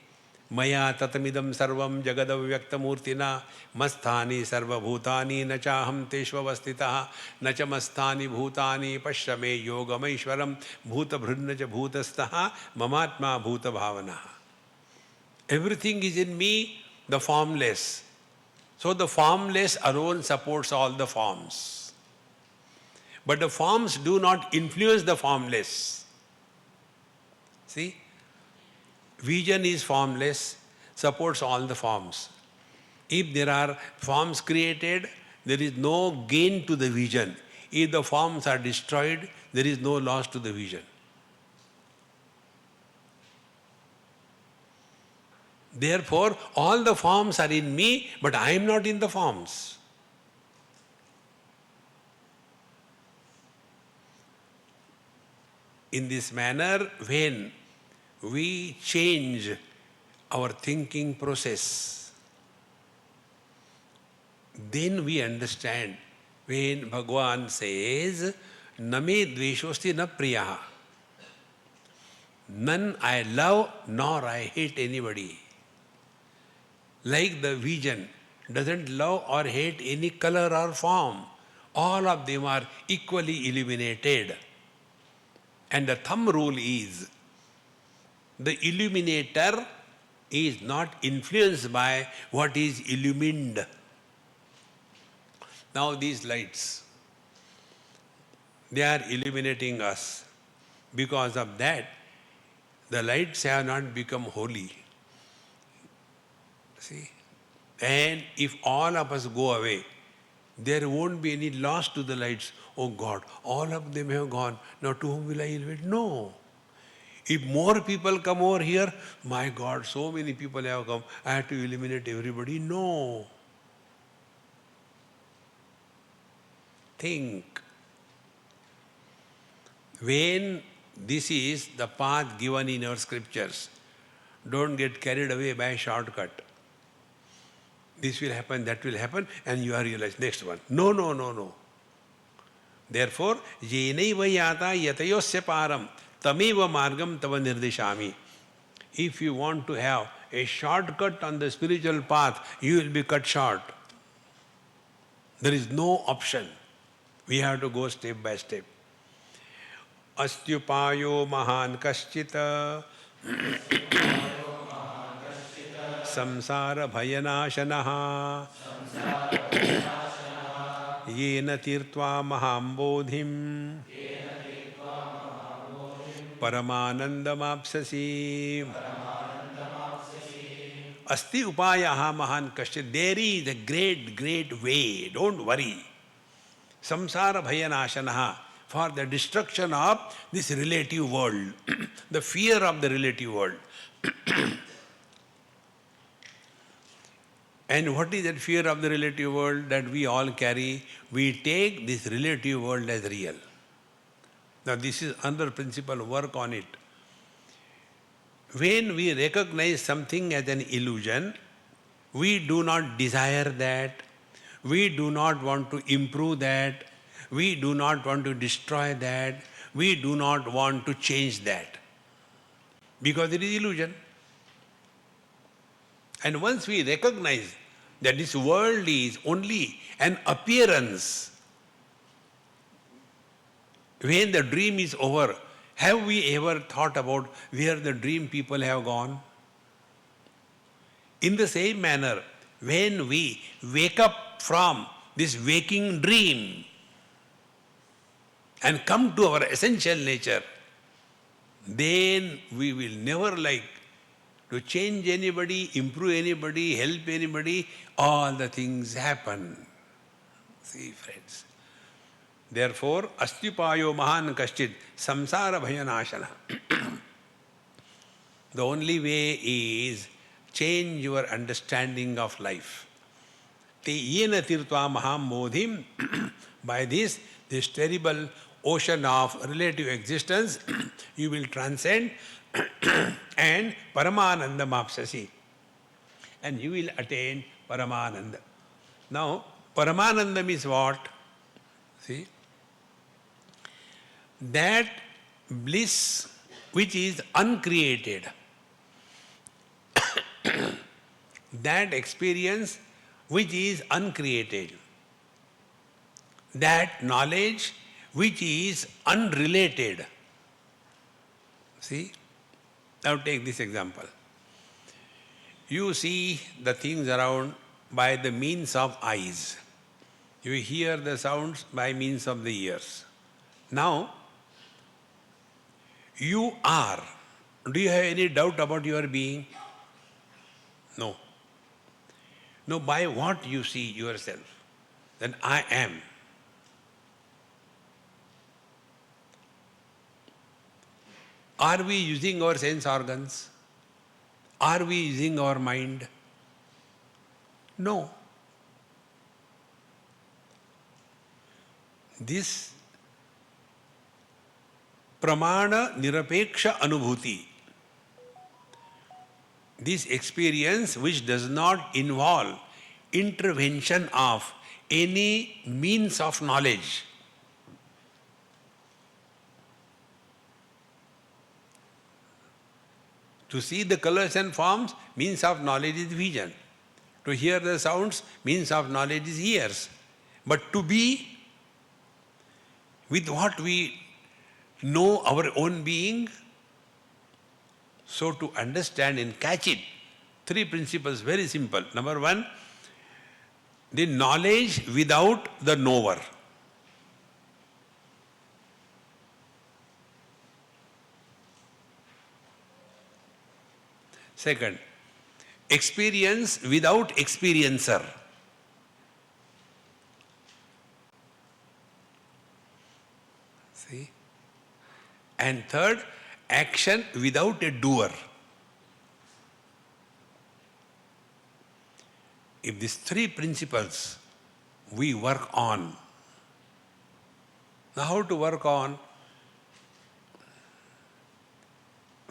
Maya tatamidam sarvam jagadavyaktamurtina masthani sarva bhutani nachaham teshvavastitaha nachamastani bhutani pashyame yogamaishwaram bhuta bhrunnacha bhutastaha mamatma bhuta bhavanaha. Everything is in me, the formless. So the formless alone supports all the forms. But the forms do not influence the formless. See? Vision is formless, supports all the forms. If there are forms created, there is no gain to the vision. If the forms are destroyed, there is no loss to the vision. Therefore, all the forms are in me, but I am not in the forms. In this manner, when we change our thinking process, then we understand when Bhagavan says, Name dveshosti na priyaha. None I love nor I hate anybody. Like the vision doesn't love or hate any color or form. All of them are equally illuminated. And the thumb rule is, the illuminator is not influenced by what is illumined. Now these lights, they are illuminating us. Because of that, the lights have not become holy. See? And if all of us go away, there won't be any loss to the lights. Oh God, all of them have gone. Now to whom will I illuminate? No. If more people come over here, my God, so many people have come, I have to illuminate everybody. No. Think. When this is the path given in our scriptures, don't get carried away by a shortcut. This will happen, that will happen, and you are realized, next one. No, no, no, no. Therefore, yenaiva yata yatayosya param tameva margam tava nirdeshami. If you want to have a shortcut on the spiritual path, you will be cut short. There is no option. We have to go step by step. Astyupayo mahan kaschita samsara bhayanashanaha yena tirtva mahambodhim paramanandamapsasi. Asti upayaha mahan kaschit. There is a great, great way. Don't worry. Samsara bhayanashanaha. For the destruction of this relative world. The fear of the relative world. And what is that fear of the relative world that we all carry? We take this relative world as real. Now this is another principle, work on it. When we recognize something as an illusion, we do not desire that, we do not want to improve that, we do not want to destroy that, we do not want to change that. Because it is illusion. And once we recognize that this world is only an appearance, when the dream is over, have we ever thought about where the dream people have gone? In the same manner, when we wake up from this waking dream and come to our essential nature, then we will never like to change anybody, improve anybody, help anybody. All the things happen. See, friends. Therefore, astyupayo mahan kaschit samsara bhayanashana. The only way is change your understanding of life. Te yena tirtva maham modhim. By this terrible ocean of relative existence, you will transcend and paramananda mapsasi. And you will attain paramananda. Now, paramanandam is what? See? That bliss which is uncreated, that experience which is uncreated, that knowledge which is unrelated. See? Now take this example. You see the things around by the means of eyes. You hear the sounds by means of the ears. Now, you are. Do you have any doubt about your being? No. No, by what you see yourself, then I am. Are we using our sense organs? Are we using our mind? No. This pramana nirapeksha anubhuti, this experience which does not involve intervention of any means of knowledge, to see the colors and forms, means of knowledge is vision. To hear the sounds, means of knowledge is ears. But to be with what we know our own being, so to understand and catch it, three principles, very simple. Number one, the knowledge without the knower. Second, experience without experiencer. See? And third, action without a doer. If these three principles we work on, now how to work on?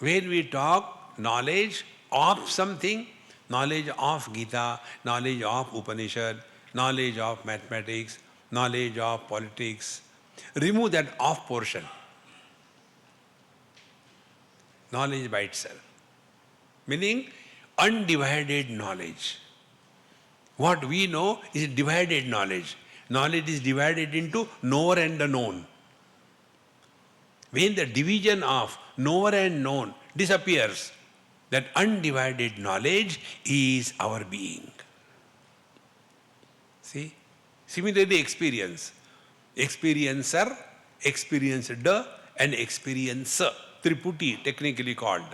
When we talk knowledge of something, knowledge of Gita, knowledge of Upanishad, knowledge of mathematics, knowledge of politics. Remove that off portion. Knowledge by itself. Meaning undivided knowledge. What we know is divided knowledge. Knowledge is divided into knower and the known. When the division of knower and known disappears, that undivided knowledge is our being. See? Similarly, experience. Experiencer, experienced, and experiencer. Triputi, technically called.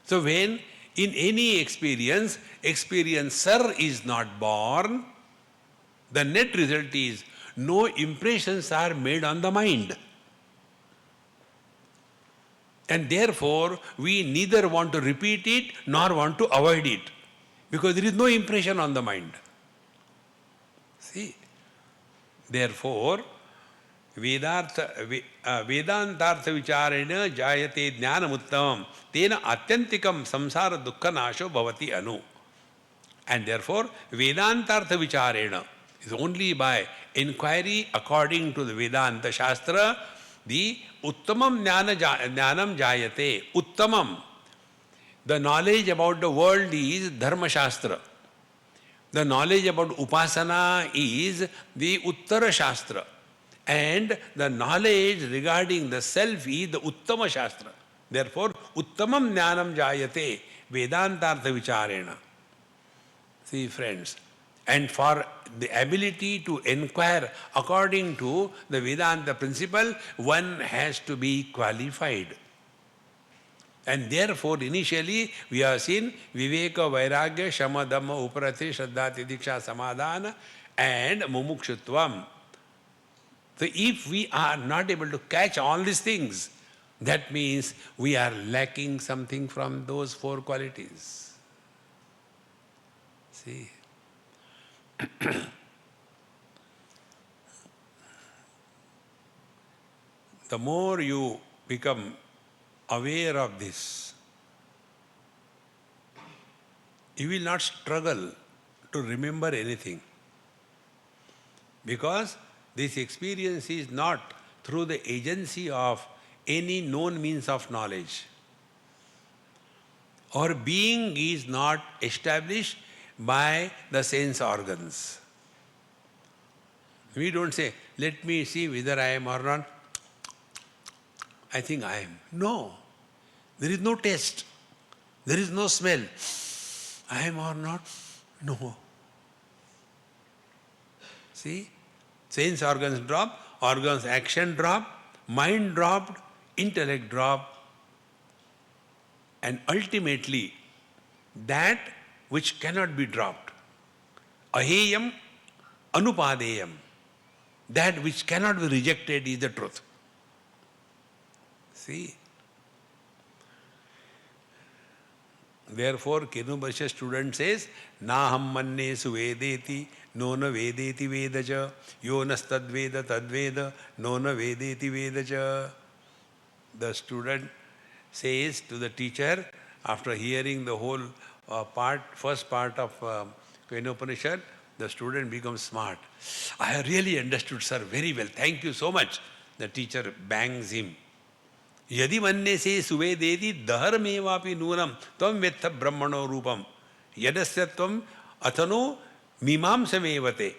So when in any experience, experiencer is not born, the net result is no impressions are made on the mind. And therefore, we neither want to repeat it nor want to avoid it, because there is no impression on the mind. See? Therefore, Vedantartha vicharena jayate jnanamuttamam tena atyantikam samsara dukkha nasho bhavati anu. And therefore, Vedantartha vicharena is only by inquiry according to the Vedanta Shastra, the Uttamam Jnanam Jayate. Uttamam. The knowledge about the world is Dharma Shastra. The knowledge about Upasana is the Uttara Shastra. And the knowledge regarding the self is the Uttama Shastra. Therefore, Uttamam Jnanam Jayate Vedantartha Vicharena. See, friends, and for the ability to inquire according to the Vedanta principle, one has to be qualified. And therefore, initially, we have seen Viveka, Vairagya, Shama, Dhamma, Uparati, Shraddha, Tidiksha, Samadhana, and Mumukshutvam. So if we are not able to catch all these things, that means we are lacking something from those four qualities. See? The more you become aware of this, you will not struggle to remember anything. Because this experience is not through the agency of any known means of knowledge. Our being is not established by the sense organs. We don't say, let me see whether I am or not. I think I am. No. There is no taste. There is no smell. I am or not? No. See? Sense organs drop, organs action drop, mind dropped, intellect dropped, and ultimately that which cannot be dropped. Aheyam, anupadeyam. That which cannot be rejected is the truth. See? Therefore, Kenubhasha student says, Naham manne suvedeti, nona vedeti vedaja, yonas tadveda tadveda, nona vedeti vedaja. The student says to the teacher, after hearing the whole first part of Upanishad, the student becomes smart. I have really understood, sir, very well. Thank you so much. The teacher bangs him. Yadi manne se suvedeti daharmevapi nunam tvam vetha brahmano rupam yadasya tvam athano mimamsamevate.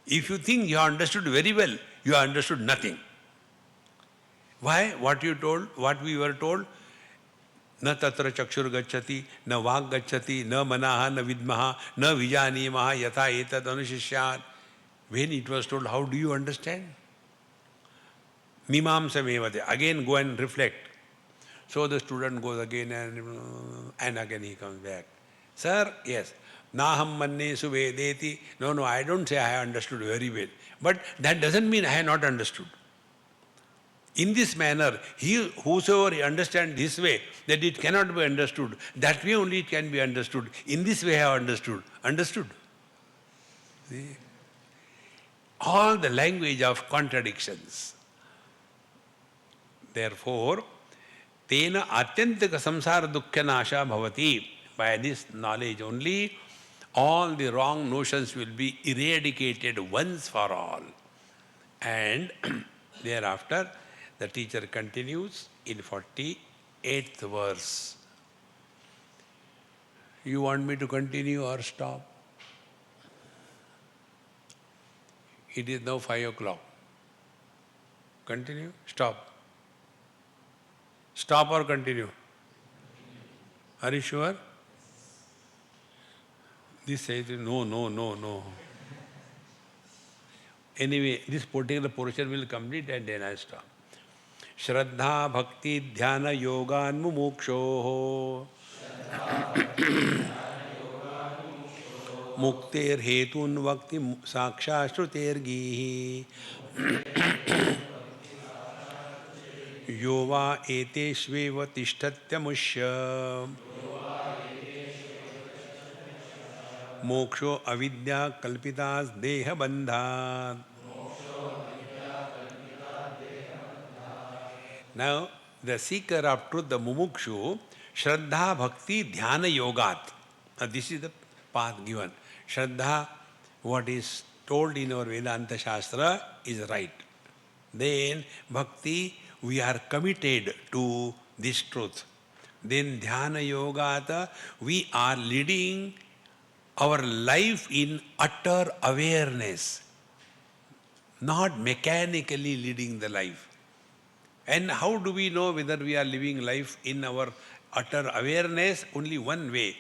If you think you have understood very well, you have understood nothing. Why? What we were told, na tatra chakshur gacchati, na vak gacchati, na manaha, na vidmaha, na vijanimaha, yatha etat anushishyat. When it was told, how do you understand? Mimamsamevate. Again go and reflect. So the student goes again and again he comes back. Sir, yes. Naham manne suvedeti. No, I don't say I have understood very well. But that doesn't mean I have not understood. In this manner, whosoever understands this way, that it cannot be understood, that way only it can be understood. In this way I have understood. Understood? See? All the language of contradictions. Therefore, Tena atyantika samsara dukkha nasha bhavati. By this knowledge only, all the wrong notions will be eradicated once for all. And thereafter, the teacher continues in 48th verse. You want me to continue or stop? It is now 5 o'clock. Continue? Stop. Stop or continue? Are you sure? This says no, no, no, no. Anyway, this particular portion will complete and then I stop. Shraddha Bhakti Dhyana Yogan Mumuksho Mukter Hetun Vakti Saksha Shruter Gihi Yova Eteshveva Tishtatyamushya Moksho Avidya Kalpitas Deha Bandhat. Now, the seeker of truth, the mumukshu, Shraddha Bhakti Dhyana Yogat. Now, this is the path given. Shraddha, what is told in our Vedanta Shastra, is right. Then, Bhakti, we are committed to this truth. Then, Dhyana Yogata, we are leading our life in utter awareness, not mechanically leading the life. And how do we know whether we are living life in our utter awareness? Only one way.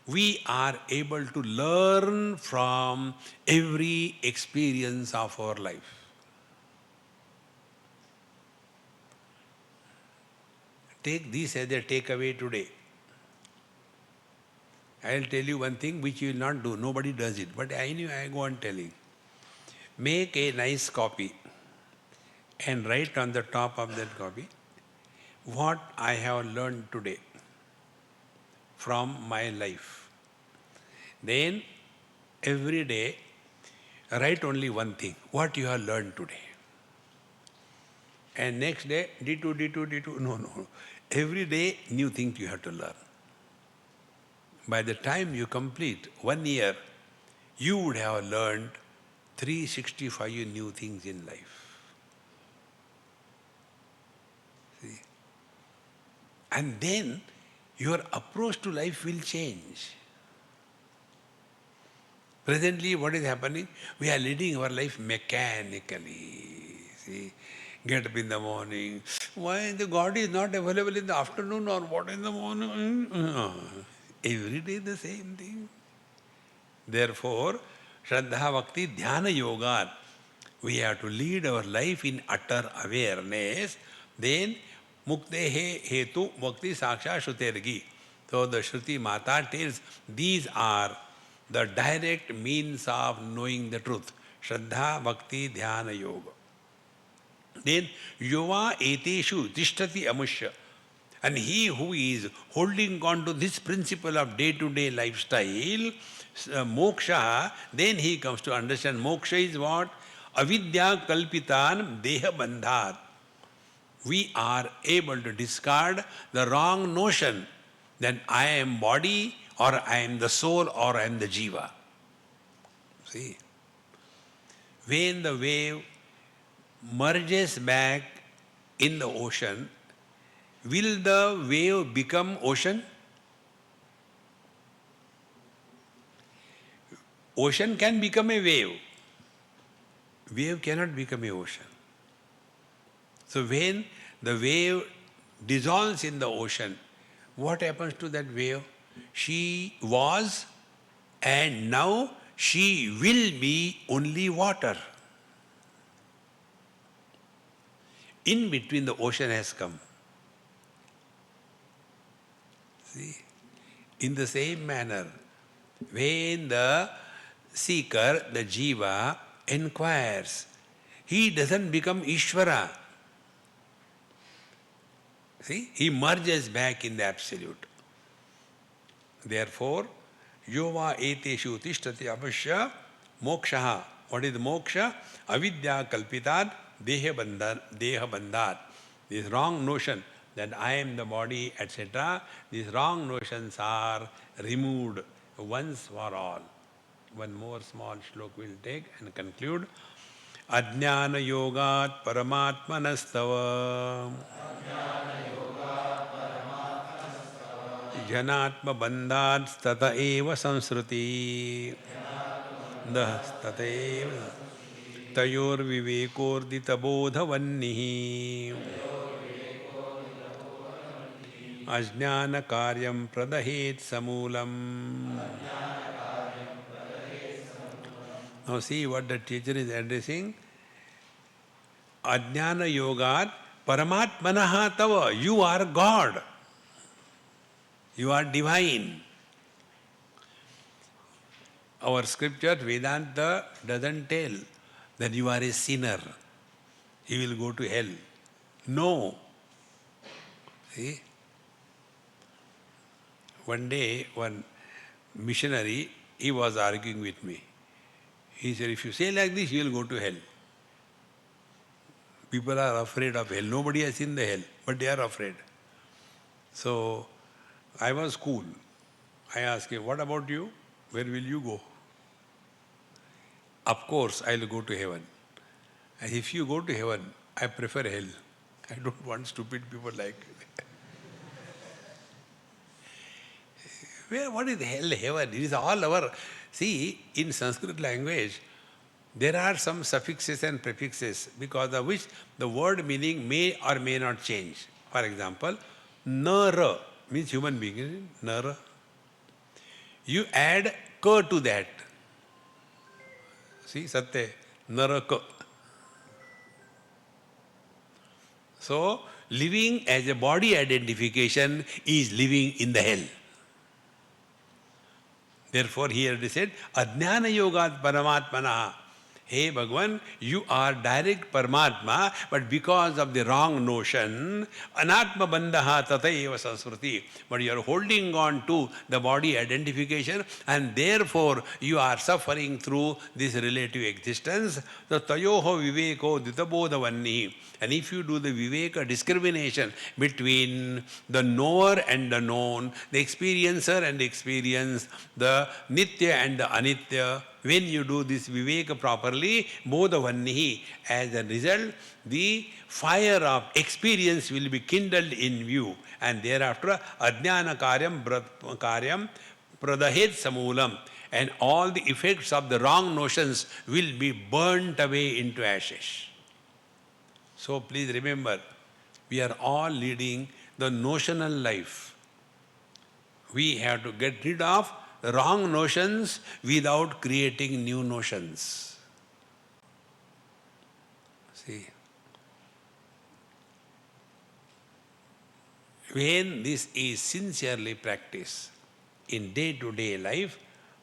We are able to learn from every experience of our life. Take this as a takeaway today. I will tell you one thing which you will not do. Nobody does it. But anyway, I go on telling. Make a nice copy and write on the top of that copy what I have learned today from my life. Then every day write only one thing, what you have learned today. And next day, D2. No. Every day new thing you have to learn. By the time you complete 1 year, you would have learned 365 new things in life. See? And then your approach to life will change. Presently, what is happening? We are leading our life mechanically. See? Get up in the morning. Why the God is not available in the afternoon or what in the morning? Every day the same thing. Therefore, Shraddha Bhakti Dhyana Yoga. We have to lead our life in utter awareness. Then Muktehe Hetu Bhakti Saksha Shrutergi. So the Shruti Mata tells these are the direct means of knowing the truth. Shraddha Bhakti Dhyana Yoga. Then Yova Eteshu Tishtati Amushya. And he who is holding on to this principle of day-to-day lifestyle, moksha, then he comes to understand moksha is what? Avidya kalpitan deha bandhat. We are able to discard the wrong notion that I am body or I am the soul or I am the jiva. See, when the wave merges back in the ocean, will the wave become ocean? Ocean can become a wave. Wave cannot become a ocean. So when the wave dissolves in the ocean, what happens to that wave? She was and now she will be only water. In between the ocean has come. See? In the same manner, when the seeker, the jiva, inquires, he doesn't become Ishvara. See? He merges back in the Absolute. Therefore, Yova eteshu tishtati avashya moksha. What is moksha? Avidya kalpitat deha bandhat. This wrong notion, that I am the body, etc., these wrong notions are removed once for all. One more small shlok we'll take and conclude. Ajnana yogat paramatmanastava janatma bandhat stata eva samsruti stata eva tayor vivekordita bodhavannihi ajnana karyam pradahet samulam. Now see what the teacher is addressing. Ajnana yogat paramatmanaha tava. You are God. You are divine. Our scripture, Vedanta, doesn't tell that you are a sinner. You will go to hell. No. See? One day, one missionary, he was arguing with me. He said, if you say like this, you will go to hell. People are afraid of hell. Nobody has seen the hell, but they are afraid. So, I was cool. I asked him, what about you? Where will you go? Of course, I will go to heaven. And if you go to heaven, I prefer hell. I don't want stupid people like what is hell, heaven? It is all our... See, in Sanskrit language, there are some suffixes and prefixes because of which the word meaning may or may not change. For example, nara means human being, isn't it? Nara. You add ka to that. See, satya, naraka. So, living as a body identification is living in the hell. Therefore, here it is said, Ajnana yogat paramatmana. Hey Bhagavan, you are direct Paramatma, but because of the wrong notion, anatma bandhaha tataiva sansruti. But you are holding on to the body identification and therefore you are suffering through this relative existence. So tayoho viveko ditabodhavanni. And if you do the Viveka discrimination between the knower and the known, the experiencer and the experience, the nitya and the anitya, when you do this Viveka properly, bodhavannihi, as a result, the fire of experience will be kindled in view, and thereafter ajnana karyam pradahet samulam, and all the effects of the wrong notions will be burnt away into ashes. So please remember, we are all leading the notional life. We have to get rid of wrong notions without creating new notions. See, when this is sincerely practiced in day-to-day life,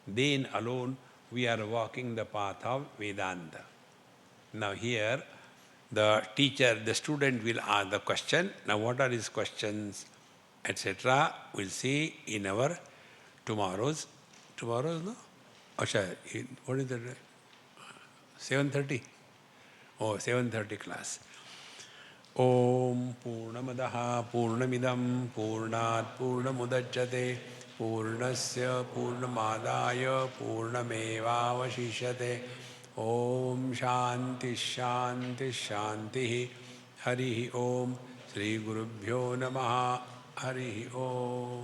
then alone we are walking the path of Vedanta. Now here, the teacher, the student will ask the question. Now what are his questions, etc. We'll see in our tomorrow's, no? Asha, what is that? 7:30? Oh, 7:30 class. Om Purnamadaha Purnamidam Purnat Purnamudachyate Purnasya Purnamadaya Purnamevavashishyate. Om Shanti Shanti Shanti. Hari Om. Sri Gurubhyo Namaha. Hari Om.